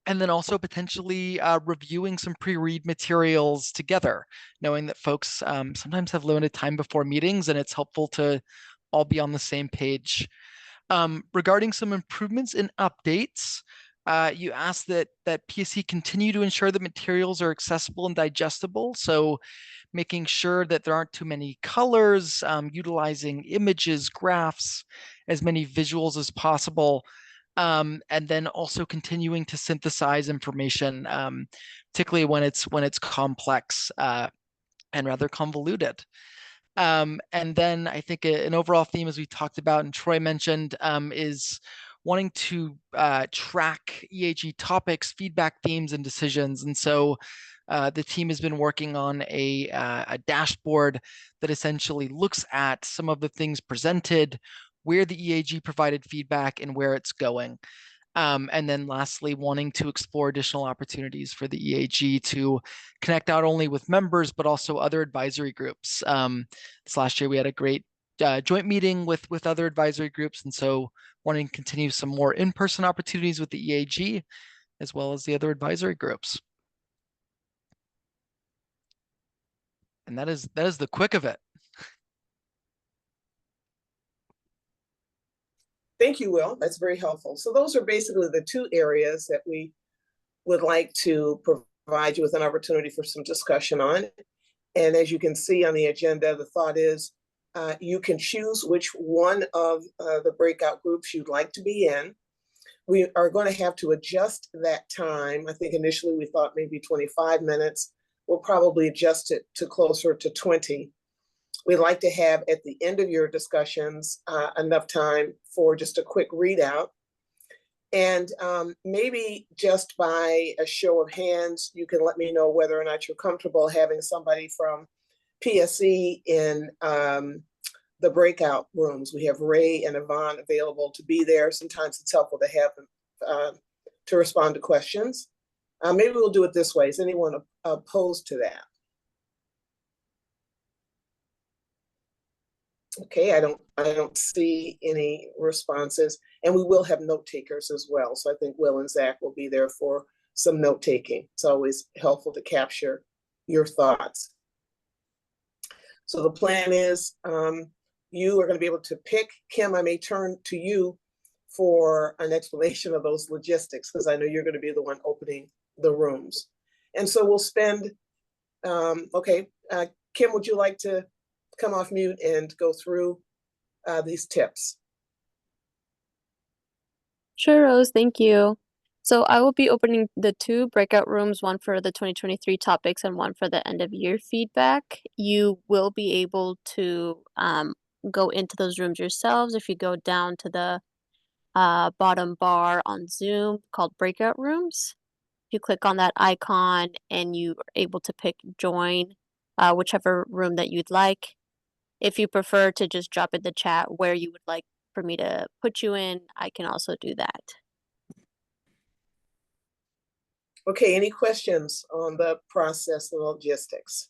then also potentially reviewing some pre-read materials together, knowing that folks sometimes have limited time before meetings and it's helpful to all be on the same page. Regarding some improvements and updates, you asked that PSE continue to ensure that materials are accessible and digestible. So making sure that there aren't too many colors, utilizing images, graphs, as many visuals as possible. And then also continuing to synthesize information, particularly when it's complex and rather convoluted. And then I think an overall theme, as we talked about and Troy mentioned, is wanting to track EAG topics, feedback themes, and decisions. And so the team has been working on a dashboard that essentially looks at some of the things presented, where the EAG provided feedback, and where it's going. And then lastly, wanting to explore additional opportunities for the EAG to connect not only with members, but also other advisory groups. This last year, we had a great joint meeting with other advisory groups. And so wanting to continue some more in-person opportunities with the EAG, as well as the other advisory groups. And that is the quick of it. Thank you, Will. That's very helpful. So those are basically the two areas that we would like to provide you with an opportunity for some discussion on. And as you can see on the agenda, the thought is you can choose which one of the breakout groups you'd like to be in. We are going to have to adjust that time. I think initially we thought maybe 25 minutes. We'll probably adjust it to closer to 20. We'd like to have at the end of your discussions enough time for just a quick readout. And maybe just by a show of hands, you can let me know whether or not you're comfortable having somebody from PSE in the breakout rooms. We have Ray and Yvonne available to be there. Sometimes it's helpful to have them to respond to questions. Maybe we'll do it this way. Is anyone opposed to that? Okay, I don't see any responses, and we will have note takers as well. So I think Will and Zach will be there for some note taking. It's always helpful to capture your thoughts. So the plan is you are going to be able to pick. Kim, I may turn to you for an explanation of those logistics because I know you're going to be the one opening the rooms. And so we'll spend, Kim, would you like to come off mute and go through these tips? Sure, Rose, thank you. So I will be opening the 2 breakout rooms, one for the 2023 topics and one for the end of year feedback. You will be able to go into those rooms yourselves if you go down to the bottom bar on Zoom called breakout rooms. You click on that icon and you are able to pick join whichever room that you'd like. If you prefer to just drop in the chat where you would like for me to put you in, I can also do that. Okay, any questions on the process and logistics?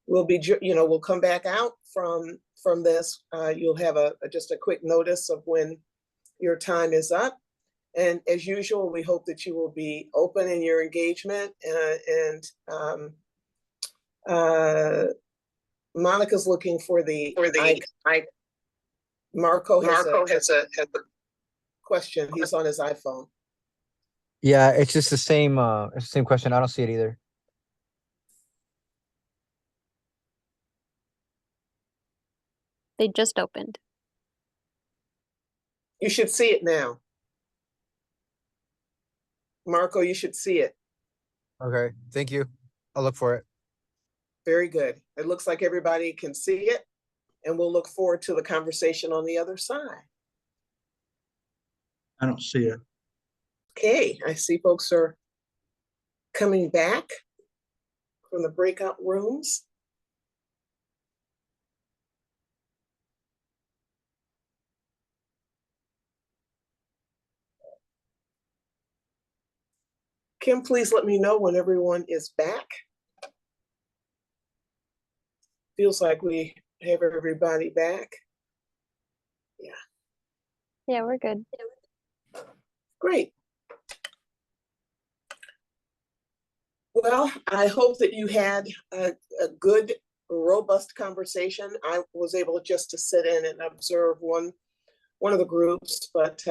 We'll be, we'll come back out from this. You'll have just a quick notice of when your time is up. And as usual, we hope that you will be open in your engagement Monica's looking for the Marco has a question. He's on his iPhone. Yeah, it's just the same question. I don't see it either. They just opened. You should see it now. Marco, you should see it. Okay, thank you. I'll look for it. Very good. It looks like everybody can see it, and we'll look forward to the conversation on the other side. I don't see it. Okay, I see folks are coming back from the breakout rooms. Kim, please let me know when everyone is back. Feels like we have everybody back. Yeah. Yeah, we're good. Great. Well, I hope that you had a good, robust conversation. I was able just to sit in and observe one of the groups, but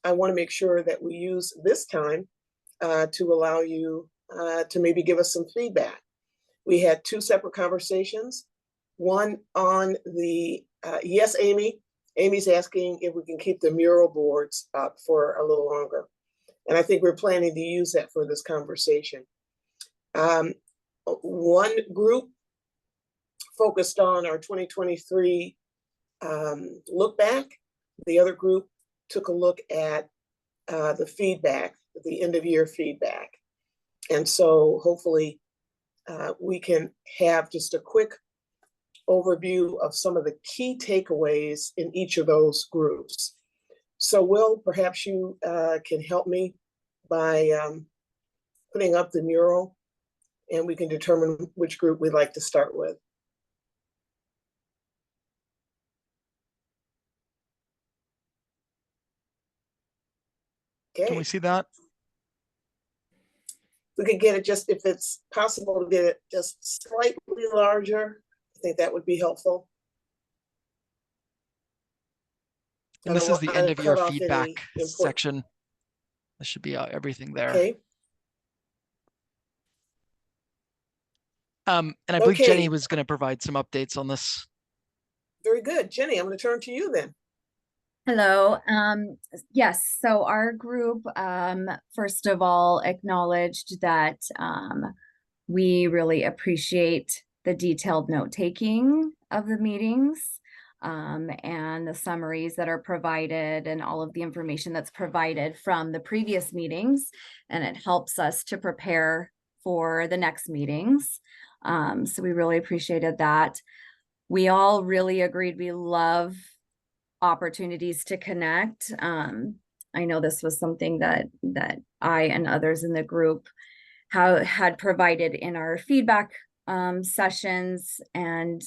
I want to make sure that we use this time to allow you to maybe give us some feedback. We had 2 separate conversations. One on the, yes, Amy. Amy's asking if we can keep the mural boards up for a little longer. And I think we're planning to use that for this conversation. One group focused on our 2023 look back. The other group took a look at the feedback, the end of year feedback. And so hopefully we can have just a quick overview of some of the key takeaways in each of those groups. So Will, perhaps you can help me by putting up the mural, and we can determine which group we'd like to start with. Okay. Can we see that? We could get it just, if it's possible to get it just slightly larger, I think that would be helpful. And this is the end of year cut off feedback any important- section. This should be everything there. Okay. And I believe Okay. Jenny was going to provide some updates on this. Very good. Jenny, I'm going to turn to you then. Hello. Yes, so our group, first of all, acknowledged that we really appreciate the detailed note-taking of the meetings and the summaries that are provided and all of the information that's provided from the previous meetings, and it helps us to prepare for the next meetings. So we really appreciated that. We all really agreed we love opportunities to connect. I know this was something that I and others in the group had provided in our feedback sessions, and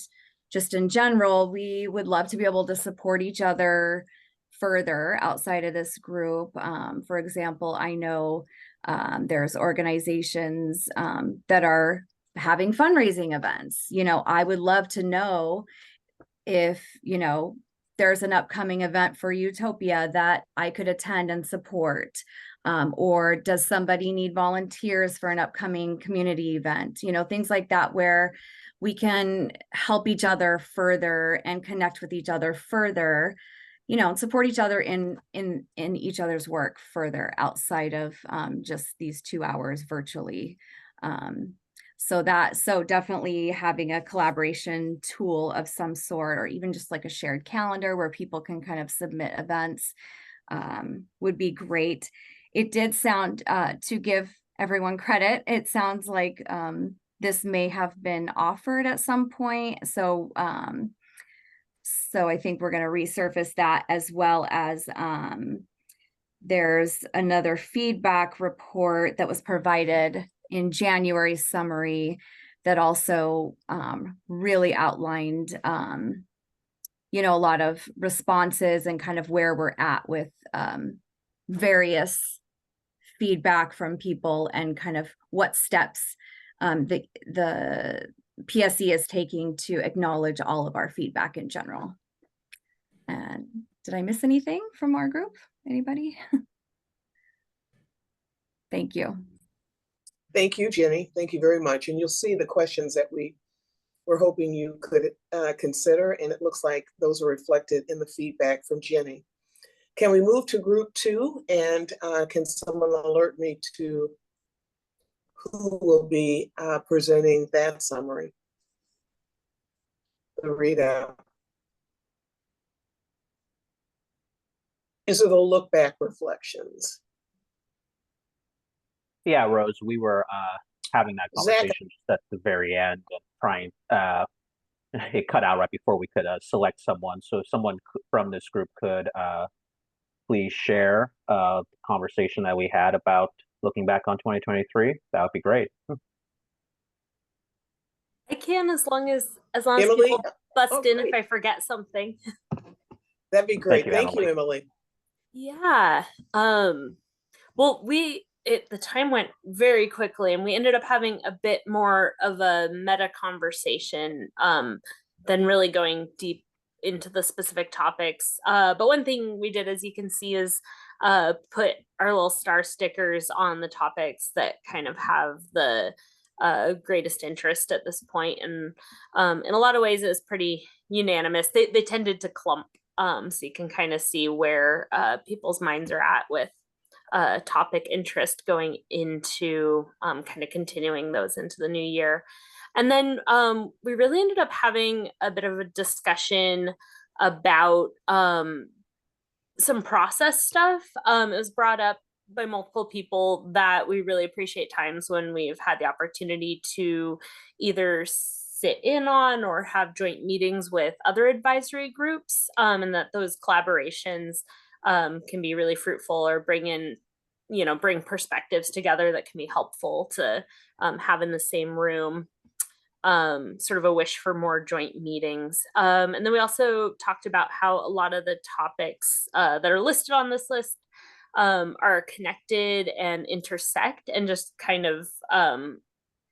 just in general, we would love to be able to support each other further outside of this group. For example, I know there's organizations that are having fundraising events. I would love to know if, there's an upcoming event for Utopia that I could attend and support. Or does somebody need volunteers for an upcoming community event? Things like that, where we can help each other further and connect with each other further. you know, support each other in each other's work further outside of just these 2 hours virtually. So definitely having a collaboration tool of some sort, or even just like a shared calendar where people can kind of submit events, would be great. It did sound, to give everyone credit, it sounds like this may have been offered at some point. So I think we're going to resurface that, as well as there's another feedback report that was provided in January's summary that also really outlined, you know, a lot of responses and kind of where we're at with various feedback from people, and kind of what steps the PSE is taking to acknowledge all of our feedback in general. And did I miss anything from our group? Anybody? Thank you. Thank you, Jenny. Thank you very much. And you'll see the questions that we were hoping you could consider, and it looks like those are reflected in the feedback from Jenny. Can we move to group 2, and can someone alert me to who will be presenting that summary? The readout. Is it the look back reflections? Yeah, Rose, we were having that Zach. conversation just at the very end and trying, it cut out right before we could select someone. So if someone from this group could please share the conversation that we had about looking back on 2023, that would be great. I can, as long as Emily? people bust Oh, in great. if I forget something. That'd be great. Thank you, Emily. Yeah. Well, the time went very quickly, and we ended up having a bit more of a meta conversation than really going deep into the specific topics. But one thing we did, as you can see, is put our little star stickers on the topics that kind of have the greatest interest at this point. And in a lot of ways, it was pretty unanimous. They tended to clump, so you can kind of see where people's minds are at with topic interest going into kind of continuing those into the new year. And then we really ended up having a bit of a discussion about some process stuff. It was brought up by multiple people that we really appreciate times when we've had the opportunity to either sit in on or have joint meetings with other advisory groups, and that those collaborations can be really fruitful, or bring perspectives together that can be helpful to have in the same room. Sort of a wish for more joint meetings. And then we also talked about how a lot of the topics that are listed on this list are connected and intersect, and just kind of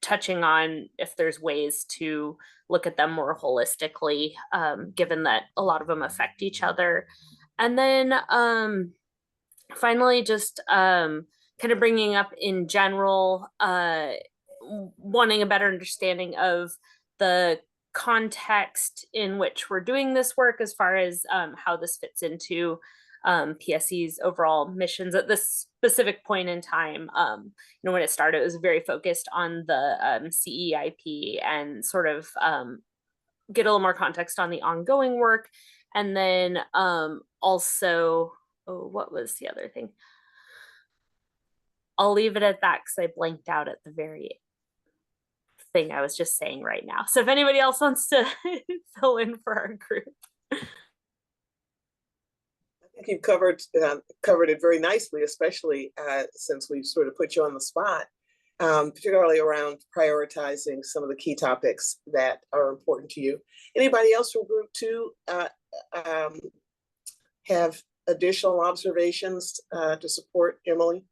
touching on if there's ways to look at them more holistically, given that a lot of them affect each other. And then finally, just kind of bringing up in general, wanting a better understanding of the context in which we're doing this work, as far as how this fits into PSE's overall missions at this specific point in time. When it started, it was very focused on the CEIP, and sort of get a little more context on the ongoing work. And then also, what was the other thing? I'll leave it at that because I blanked out at the very thing I was just saying right now. So if anybody else wants to fill in for our group. I think you've covered it very nicely, especially since we've sort of put you on the spot, particularly around prioritizing some of the key topics that are important to you. Anybody else from group 2 have additional observations to support Emily?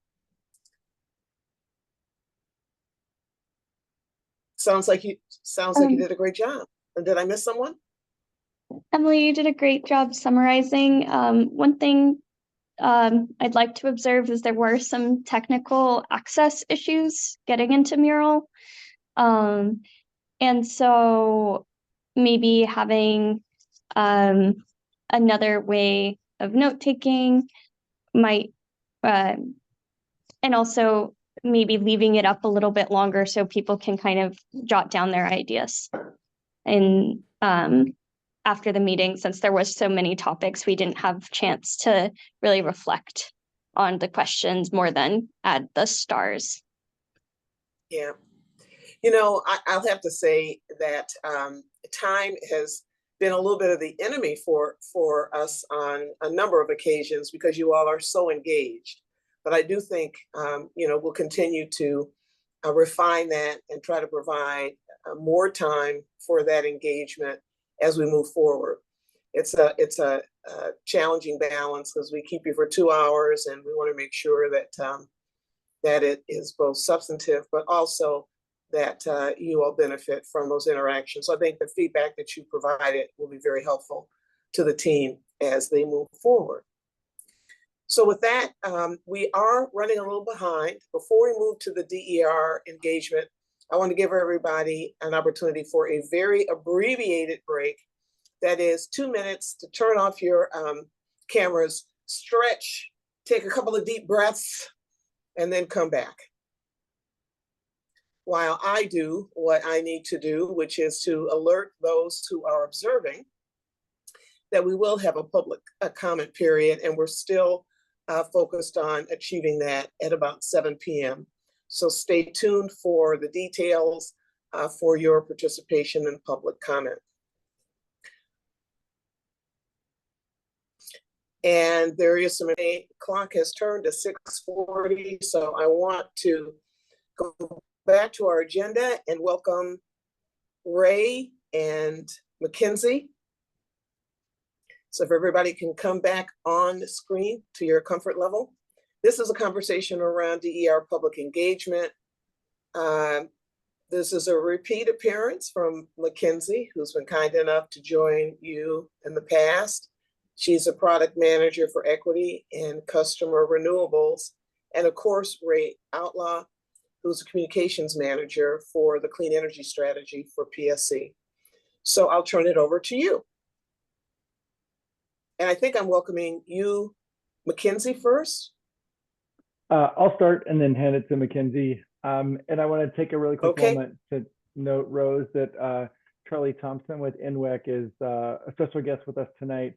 Sounds like you did a great job. Or did I miss someone? Emily, you did a great job summarizing. One thing I'd like to observe is there were some technical access issues getting into Mural. And so maybe having another way of note taking might, and also maybe leaving it up a little bit longer so people can kind of jot down their ideas. And after the meeting, since there was so many topics, we didn't have chance to really reflect on the questions more than add the stars. Yeah. You know, I'll have to say that time has been a little bit of the enemy for us on a number of occasions because you all are so engaged. But I do think, you know, we'll continue to refine that and try to provide more time for that engagement as we move forward. It's a challenging balance because we keep you for 2 hours and we want to make sure that that it is both substantive, but also that you all benefit from those interactions. So I think the feedback that you provided will be very helpful to the team as they move forward. So with that, we are running a little behind. Before we move to the DER engagement, I want to give everybody an opportunity for a very abbreviated break. That is 2 minutes to turn off your cameras, stretch, take a couple of deep breaths, and then come back. While I do what I need to do, which is to alert those who are observing that we will have a public comment period, and we're still focused on achieving that at about 7 p.m. So stay tuned for the details for your participation in public comment. And there is some, clock has turned to 6:40, so I want to go back to our agenda and welcome Ray and Mackenzie. So if everybody can come back on the screen to your comfort level. This is a conversation around DER public engagement. This is a repeat appearance from Mackenzie, who's been kind enough to join you in the past. She's a product manager for equity and customer renewables. And of course, Ray Outlaw, who's a communications manager for the clean energy strategy for PSE. So I'll turn it over to you. And I think I'm welcoming you, Mackenzie, first. I'll start and then hand it to Mackenzie. And I want to take a really quick moment to note, Rose, that Charlie Thompson with NWEC is a special guest with us tonight.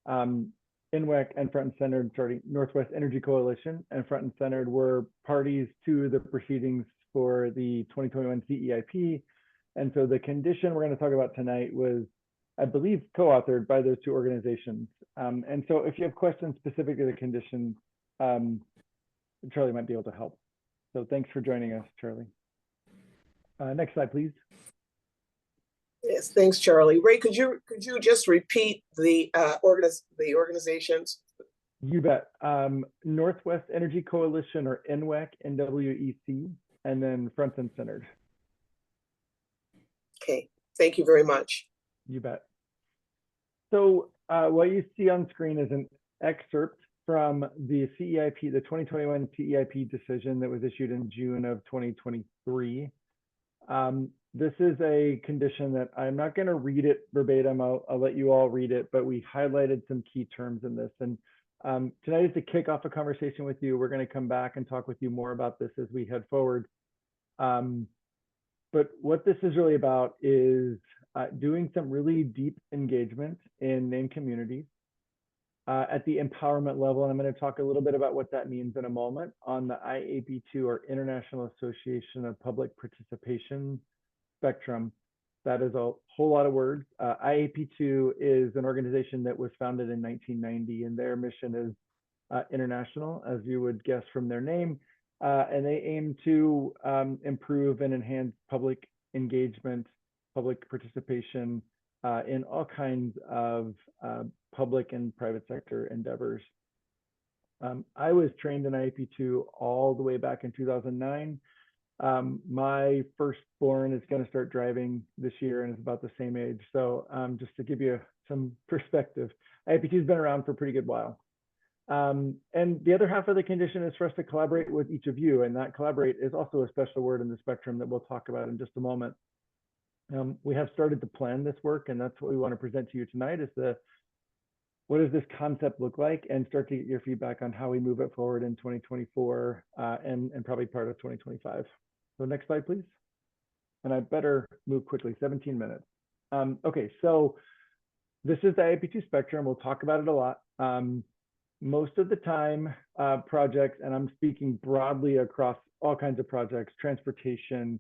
NWEC and Front and Centered, Northwest Energy Coalition and Front and Centered were parties to the proceedings for the 2021 CEIP. And so the condition we're going to talk about tonight was, I believe, co-authored by those two organizations. And so if you have questions specific to the condition, Charlie might be able to help. So thanks for joining us, Charlie. Next slide, please. Yes, thanks, Charlie. Ray, could you just repeat the organizations? You bet. Northwest Energy Coalition, or NWEC, NWEC, and then Front and Centered. Okay, thank you very much. You bet. So what you see on screen is an excerpt from the CEIP, the 2021 CEIP decision that was issued in June of 2023. This is a condition that I'm not going to read it verbatim. I'll let you all read it, but we highlighted some key terms in this. And tonight is to kick off a conversation with you. We're going to come back and talk with you more about this as we head forward. But what this is really about is doing some really deep engagement in named communities at the empowerment level. And I'm going to talk a little bit about what that means in a moment on the IAP2, or International Association of Public Participation spectrum. That is a whole lot of words. IAP2 is an organization that was founded in 1990, and their mission is international, as you would guess from their name. And they aim to improve and enhance public engagement, public participation in all kinds of public and private sector endeavors. I was trained in IAP2 all the way back in 2009. My firstborn is going to start driving this year and is about the same age. So just to give you some perspective, IAP2 has been around for a pretty good while. And the other half of the condition is for us to collaborate with each of you. And that collaborate is also a special word in the spectrum that we'll talk about in just a moment. We have started to plan this work, and that's what we want to present to you tonight, is the what does this concept look like, and start to get your feedback on how we move it forward in 2024 and probably part of 2025. So next slide, please. And I better move quickly, 17 minutes. Okay, so this is the IAP2 spectrum. We'll talk about it a lot. Most of the time, projects, and I'm speaking broadly across all kinds of projects, transportation,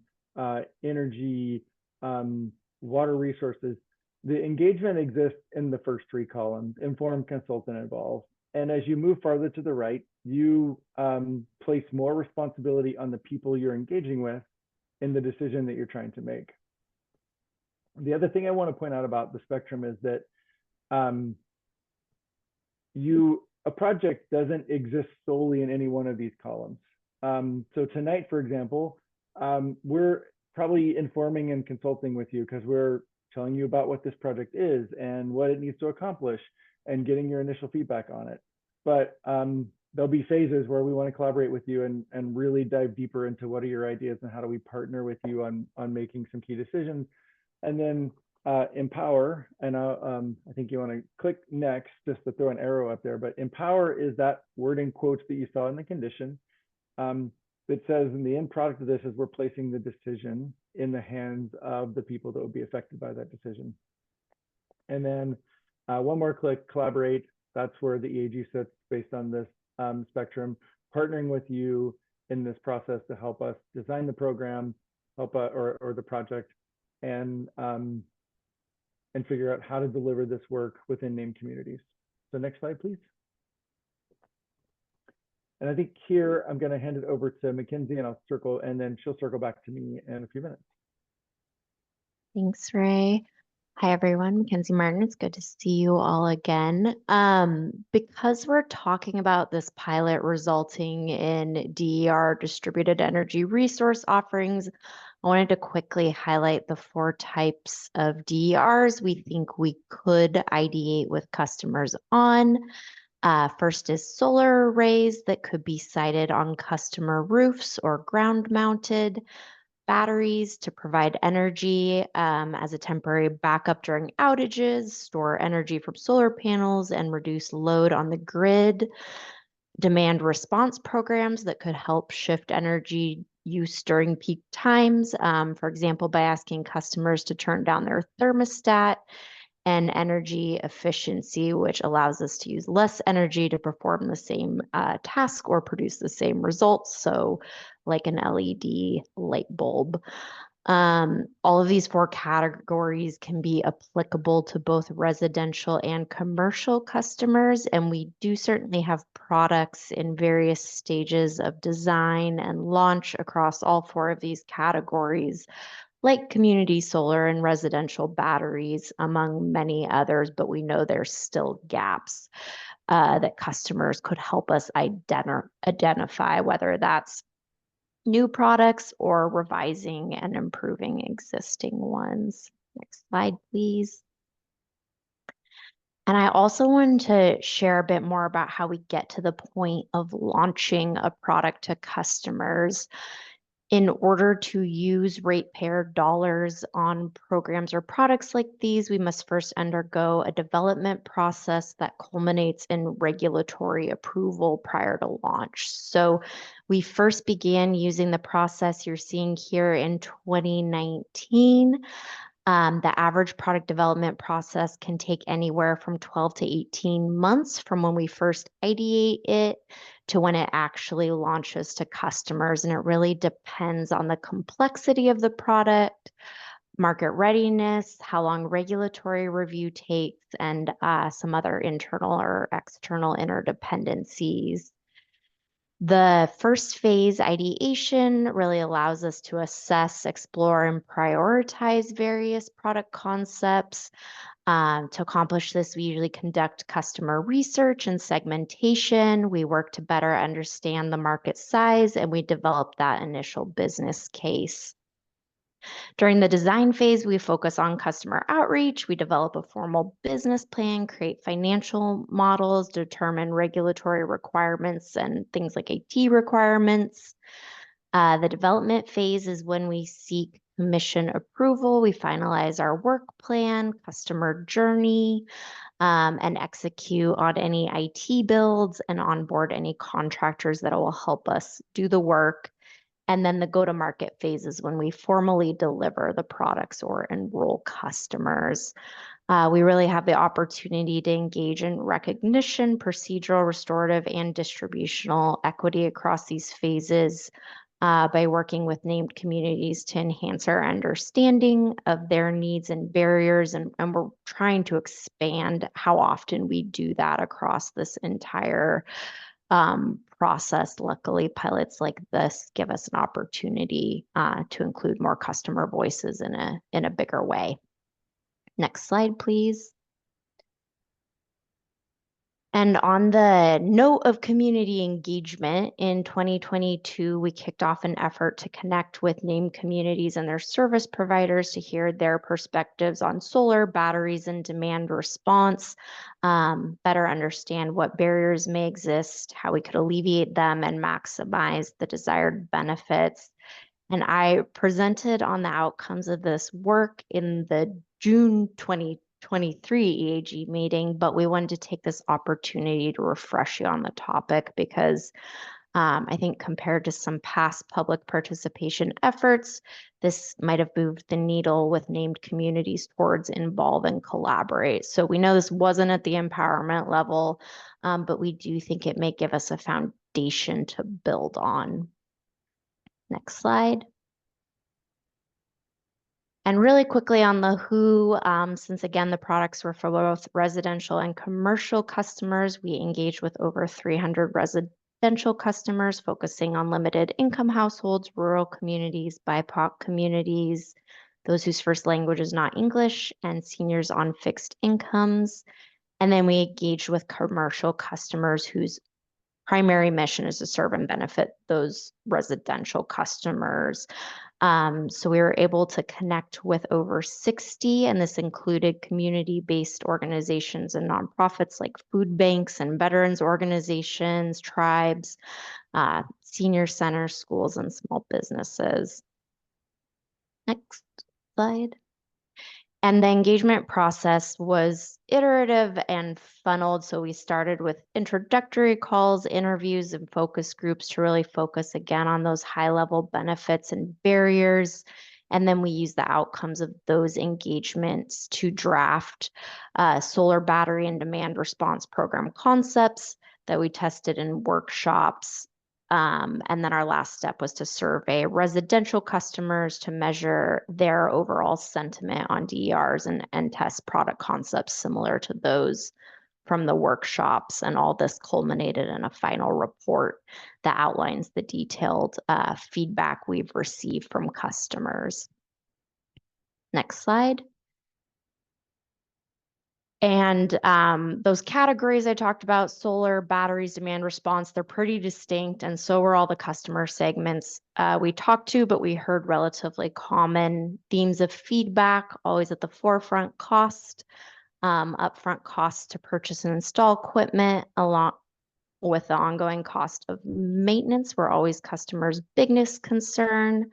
energy, water resources, the engagement exists in the first three columns: inform, consult, and involve. And as you move farther to the right, you place more responsibility on the people you're engaging with in the decision that you're trying to make. The other thing I want to point out about the spectrum is that a project doesn't exist solely in any one of these columns. So tonight, for example, we're probably informing and consulting with you because we're telling you about what this project is and what it needs to accomplish and getting your initial feedback on it. But there'll be phases where we want to collaborate with you and really dive deeper into what are your ideas and how do we partner with you on making some key decisions. And then empower, and I think you want to click next just to throw an arrow up there, but empower is that word in quotes that you saw in the condition. It says in the end product of this is we're placing the decision in the hands of the people that will be affected by that decision. And then one more click, collaborate. That's where the EAG sits based on this spectrum, partnering with you in this process to help us design the program, or the project, and figure out how to deliver this work within named communities. So next slide, please. And I think here I'm going to hand it over to Mackenzie, and I'll circle, and then she'll circle back to me in a few minutes. Thanks, Ray. Hi, everyone. Mackenzie Martin. It's good to see you all again. Because we're talking about this pilot resulting in DER, distributed energy resource offerings, I wanted to quickly highlight the 4 types of DERs we think we could ideate with customers on. First is solar arrays that could be sited on customer roofs or ground mounted. Batteries to provide energy as a temporary backup during outages, store energy from solar panels, and reduce load on the grid. Demand response programs that could help shift energy use during peak times, for example, by asking customers to turn down their thermostat. And energy efficiency, which allows us to use less energy to perform the same task or produce the same results. So like an LED light bulb. All of these 4 categories can be applicable to both residential and commercial customers. And we do certainly have products in various stages of design and launch across all 4 of these categories, like community solar and residential batteries, among many others, but we know there's still gaps that customers could help us identify, whether that's new products or revising and improving existing ones. Next slide, please. And I also wanted to share a bit more about how we get to the point of launching a product to customers. In order to use ratepayer dollars on programs or products like these, we must first undergo a development process that culminates in regulatory approval prior to launch. So we first began using the process you're seeing here in 2019. The average product development process can take anywhere from 12 to 18 months from when we first ideate it to when it actually launches to customers. And it really depends on the complexity of the product, market readiness, how long regulatory review takes, and some other internal or external interdependencies. The first phase, ideation, really allows us to assess, explore, and prioritize various product concepts. To accomplish this, we usually conduct customer research and segmentation. We work to better understand the market size, and we develop that initial business case. During the design phase, we focus on customer outreach. We develop a formal business plan, create financial models, determine regulatory requirements and things like AT requirements. The development phase is when we seek commission approval. We finalize our work plan, customer journey, and execute on any IT builds and onboard any contractors that will help us do the work. And then the go-to-market phase is when we formally deliver the products or enroll customers. We really have the opportunity to engage in recognition, procedural, restorative, and distributional equity across these phases by working with named communities to enhance our understanding of their needs and barriers. And we're trying to expand how often we do that across this entire process. Luckily, pilots like this give us an opportunity to include more customer voices in a bigger way. Next slide, please. And on the note of community engagement, in 2022, we kicked off an effort to connect with named communities and their service providers to hear their perspectives on solar, batteries, and demand response, better understand what barriers may exist, how we could alleviate them, and maximize the desired benefits. And I presented on the outcomes of this work in the June 2023 EAG meeting, but we wanted to take this opportunity to refresh you on the topic because I think compared to some past public participation efforts, this might have moved the needle with named communities towards involve and collaborate. So we know this wasn't at the empowerment level, but we do think it may give us a foundation to build on. Next slide. And really quickly on the who, since again, the products were for both residential and commercial customers, we engaged with over 300 residential customers focusing on limited income households, rural communities, BIPOC communities, those whose first language is not English, and seniors on fixed incomes. And then we engaged with commercial customers whose primary mission is to serve and benefit those residential customers. So we were able to connect with over 60, and this included community-based organizations and nonprofits like food banks and veterans organizations, tribes, senior centers, schools, and small businesses. Next slide. And the engagement process was iterative and funneled. So we started with introductory calls, interviews, and focus groups to really focus again on those high-level benefits and barriers. And then we use the outcomes of those engagements to draft solar battery and demand response program concepts that we tested in workshops. And then our last step was to survey residential customers to measure their overall sentiment on DERs and test product concepts similar to those from the workshops. And all this culminated in a final report that outlines the detailed feedback we've received from customers. Next slide. And those categories I talked about, solar, batteries, demand response, they're pretty distinct. And so were all the customer segments we talked to, but we heard relatively common themes of feedback, always at the forefront: cost, upfront costs to purchase and install equipment, along with the ongoing cost of maintenance were always customers' biggest concern.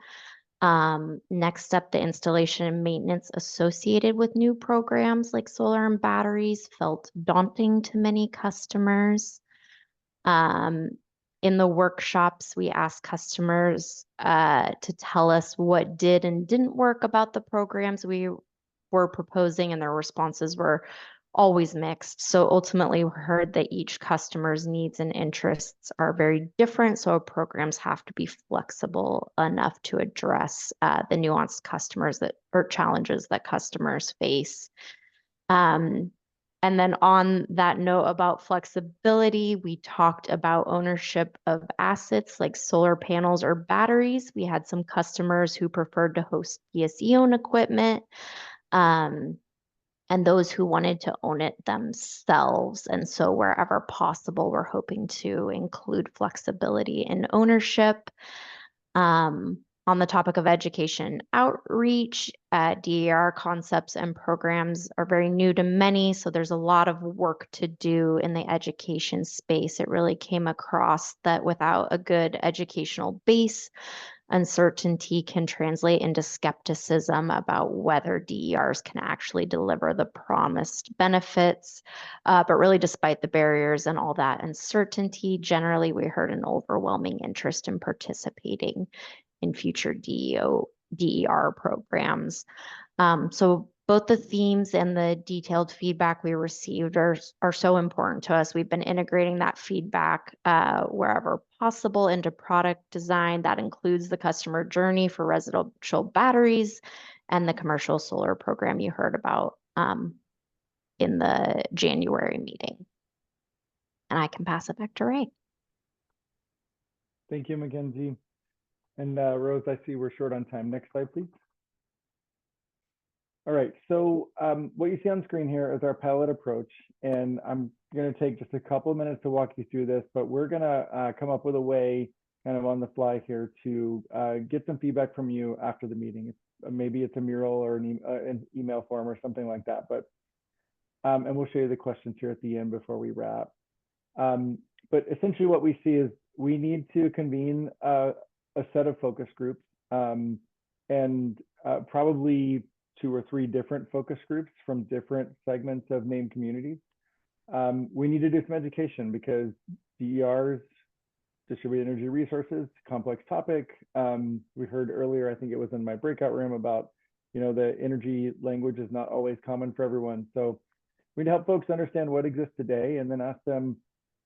Next up, the installation and maintenance associated with new programs like solar and batteries felt daunting to many customers. In the workshops, we asked customers to tell us what did and didn't work about the programs we were proposing, and their responses were always mixed. So ultimately, we heard that each customer's needs and interests are very different. So our programs have to be flexible enough to address the nuanced customers or challenges that customers face. And then on that note about flexibility, we talked about ownership of assets like solar panels or batteries. We had some customers who preferred to host PSE-owned equipment. And those who wanted to own it themselves. And so wherever possible, we're hoping to include flexibility in ownership. On the topic of education outreach, DER concepts and programs are very new to many, so there's a lot of work to do in the education space. It really came across that without a good educational base, uncertainty can translate into skepticism about whether DERs can actually deliver the promised benefits. But really, despite the barriers and all that uncertainty, generally we heard an overwhelming interest in participating in future DER programs. So both the themes and the detailed feedback we received are so important to us. We've been integrating that feedback wherever possible into product design. That includes the customer journey for residential batteries and the commercial solar program you heard about in the January meeting. And I can pass it back to Ray. Thank you, Mackenzie. And Rose, I see we're short on time. Next slide, please. All right, so what you see on screen here is our pilot approach, and I'm going to take just a couple of minutes to walk you through this, but we're going to come up with a way kind of on the fly here to get some feedback from you after the meeting. Maybe it's a mural or an email form or something like that, but and we'll show you the questions here at the end before we wrap. But essentially what we see is we need to convene a set of focus groups and probably 2 or 3 different focus groups from different segments of named communities. We need to do some education because DERs, distributed energy resources, complex topic. We heard earlier, I think it was in my breakout room about, the energy language is not always common for everyone. So we'd help folks understand what exists today and then ask them,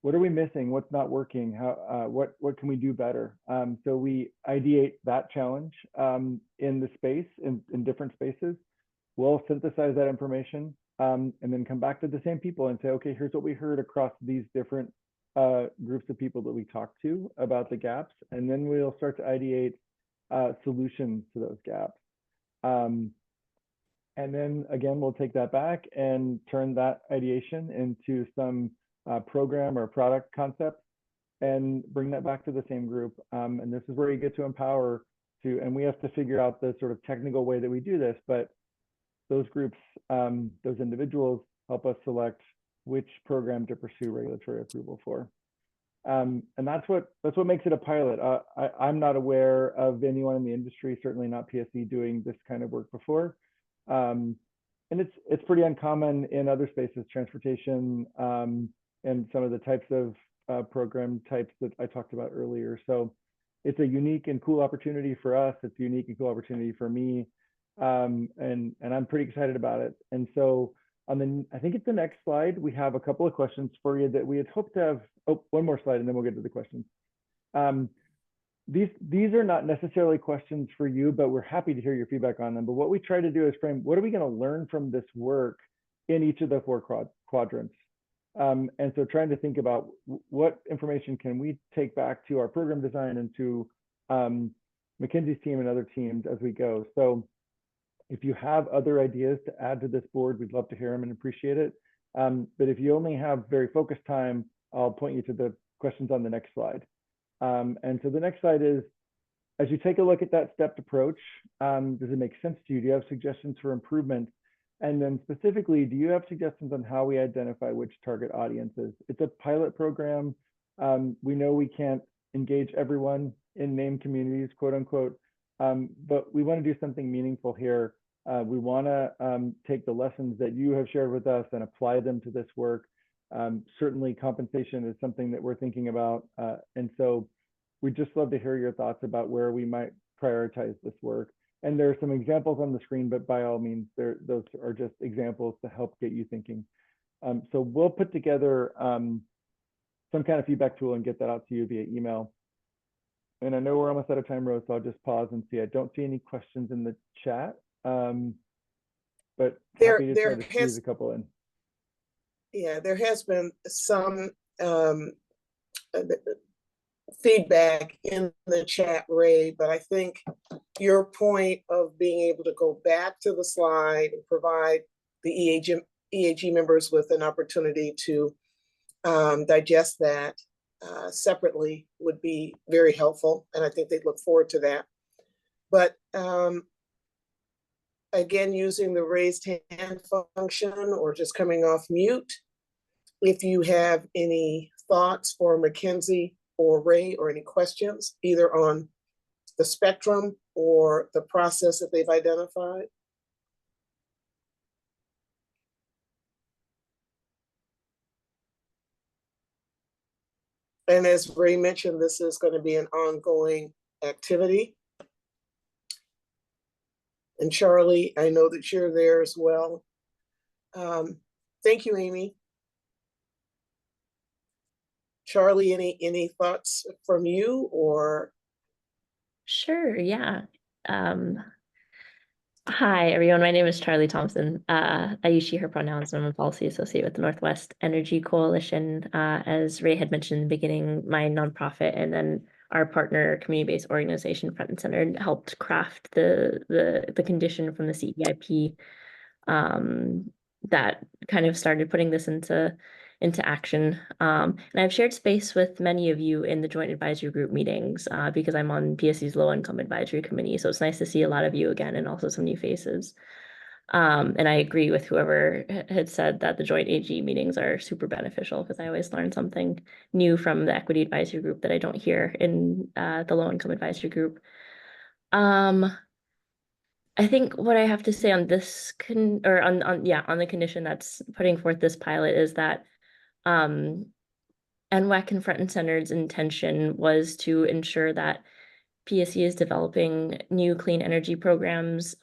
what are we missing? What's not working? What can we do better? So we ideate that challenge in the space, in different spaces. We'll synthesize that information and then come back to the same people and say, okay, here's what we heard across these different groups of people that we talked to about the gaps. And then we'll start to ideate solutions to those gaps. And then again, we'll take that back and turn that ideation into some program or product concept and bring that back to the same group. And this is where you get to empower and we have to figure out the sort of technical way that we do this, but those groups, those individuals help us select which program to pursue regulatory approval for. And that's what makes it a pilot. I'm not aware of anyone in the industry, certainly not PSE, doing this kind of work before. And it's pretty uncommon in other spaces, transportation, and some of the types of program types that I talked about earlier. So it's a unique and cool opportunity for us. It's a unique and cool opportunity for me. And I'm pretty excited about it. And so I think it's the next slide, we have a couple of questions for you that we had hoped to have. Oh, one more slide and then we'll get to the questions. These are not necessarily questions for you, but we're happy to hear your feedback on them. But what we try to do is frame, what are we going to learn from this work in each of the 4 quadrants? And so trying to think about what information can we take back to our program design and to Mackenzie's team and other teams as we go. So if you have other ideas to add to this board, we'd love to hear them and appreciate it. But if you only have very focused time, I'll point you to the questions on the next slide. And so the next slide is, as you take a look at that stepped approach, does it make sense to you? Do you have suggestions for improvement? And then specifically, do you have suggestions on how we identify which target audiences? It's a pilot program. We know we can't engage everyone in named communities, quote unquote, but we want to do something meaningful here. We want to take the lessons that you have shared with us and apply them to this work. Certainly compensation is something that we're thinking about. And so we'd just love to hear your thoughts about where we might prioritize this work. And there are some examples on the screen, but by all means, those are just examples to help get you thinking. So we'll put together some kind of feedback tool and get that out to you via email. And I know we're almost out of time, Rose, so I'll just pause and see. I don't see any questions in the chat, but happy to try to squeeze a couple in. Yeah, there has been some feedback in the chat, Ray, but I think your point of being able to go back to the slide and provide the EAG members with an opportunity to digest that separately would be very helpful. And I think they'd look forward to that. But again, using the raised hand function or just coming off mute, if you have any thoughts for Mackenzie or Ray or any questions, either on the spectrum or the process that they've identified? And as Ray mentioned, this is going to be an ongoing activity. And Charlie, I know that you're there as well. Thank you, Amy. Charlie, any thoughts from you or? Sure, yeah. Hi, everyone. My name is Charlie Thompson. I use she, her pronouns. I'm a policy associate with the Northwest Energy Coalition. As Ray had mentioned in the beginning, my nonprofit and then our partner community-based organization, Front and Center, helped craft the condition from the CEIP that kind of started putting this into action. And I've shared space with many of you in the joint advisory group meetings because I'm on PSE's low income advisory committee. So it's nice to see a lot of you again and also some new faces. And I agree with whoever had said that the joint AG meetings are super beneficial because I always learn something new from the equity advisory group that I don't hear in the low income advisory group. I think what I have to say on this on the condition that's putting forth this pilot is that NWAC and Front and Center's intention was to ensure that PSE is developing new clean energy programs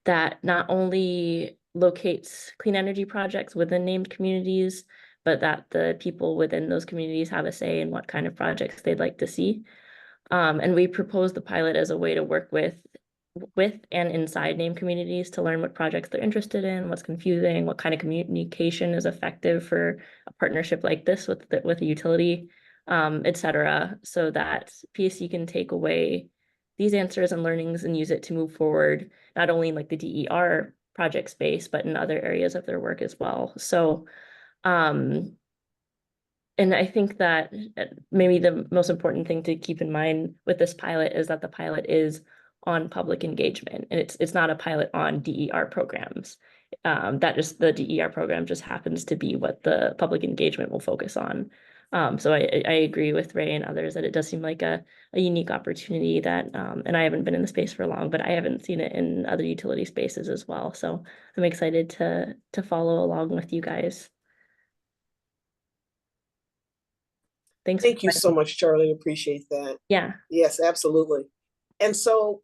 that not only locates clean energy projects within named communities, but that the people within those communities have a say in what kind of projects they'd like to see. And we proposed the pilot as a way to work with and inside named communities to learn what projects they're interested in, what's confusing, what kind of communication is effective for a partnership like this with a utility, et cetera, so that PSE can take away these answers and learnings and use it to move forward, not only in like the DER project space, but in other areas of their work as well. So, and I think that maybe the most important thing to keep in mind with this pilot is that the pilot is on public engagement, and it's not a pilot on DER programs. The DER program just happens to be what the public engagement will focus on. So I agree with Ray and others that it does seem like a unique opportunity that, and I haven't been in the space for long, but I haven't seen it in other utility spaces as well. So I'm excited to follow along with you guys. Thanks. Thank you so much, Charlie. Appreciate that. Yeah. Yes, absolutely. And so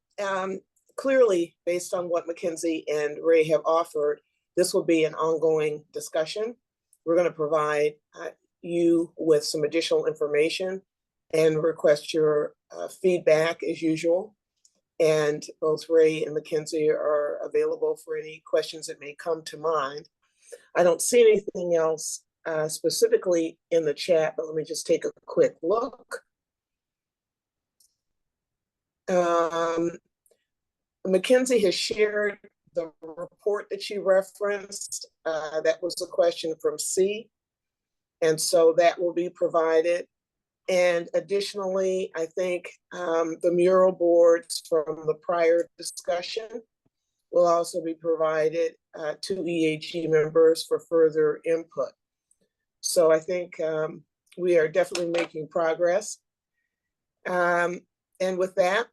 clearly, based on what Mackenzie and Ray have offered, this will be an ongoing discussion. We're going to provide you with some additional information and request your feedback as usual. And both Ray and Mackenzie are available for any questions that may come to mind. I don't see anything else specifically in the chat, but let me just take a quick look. Mackenzie has shared the report that she referenced. That was a question from C. And so that will be provided. And additionally, I think the mural boards from the prior discussion will also be provided to EAG members for further input. So I think we are definitely making progress. And with that,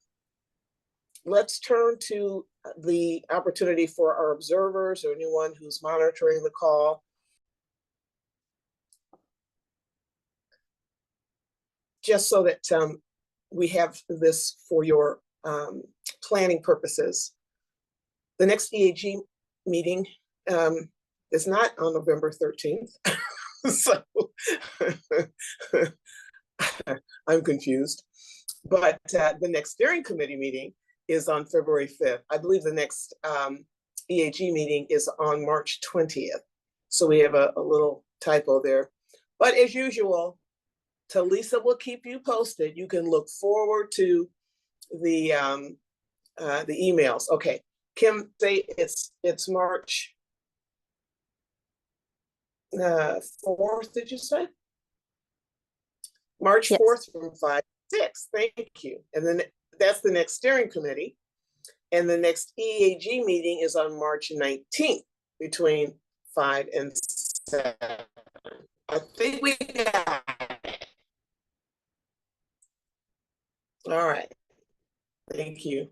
let's turn to the opportunity for our observers or anyone who's monitoring the call. Just so that we have this for your planning purposes. The next EAG meeting is not on November 13th. So I'm confused. But the next steering committee meeting is on February 5th. I believe the next EAG meeting is on March 20th. So we have a little typo there. But as usual, Talisa will keep you posted. You can look forward to the emails. Okay, Kim, say it's March 4th, did you say? March 4th from 5 to 6. Thank you. And then that's the next steering committee. And the next EAG meeting is on March 19th between 5 and 7. I think we got it. you.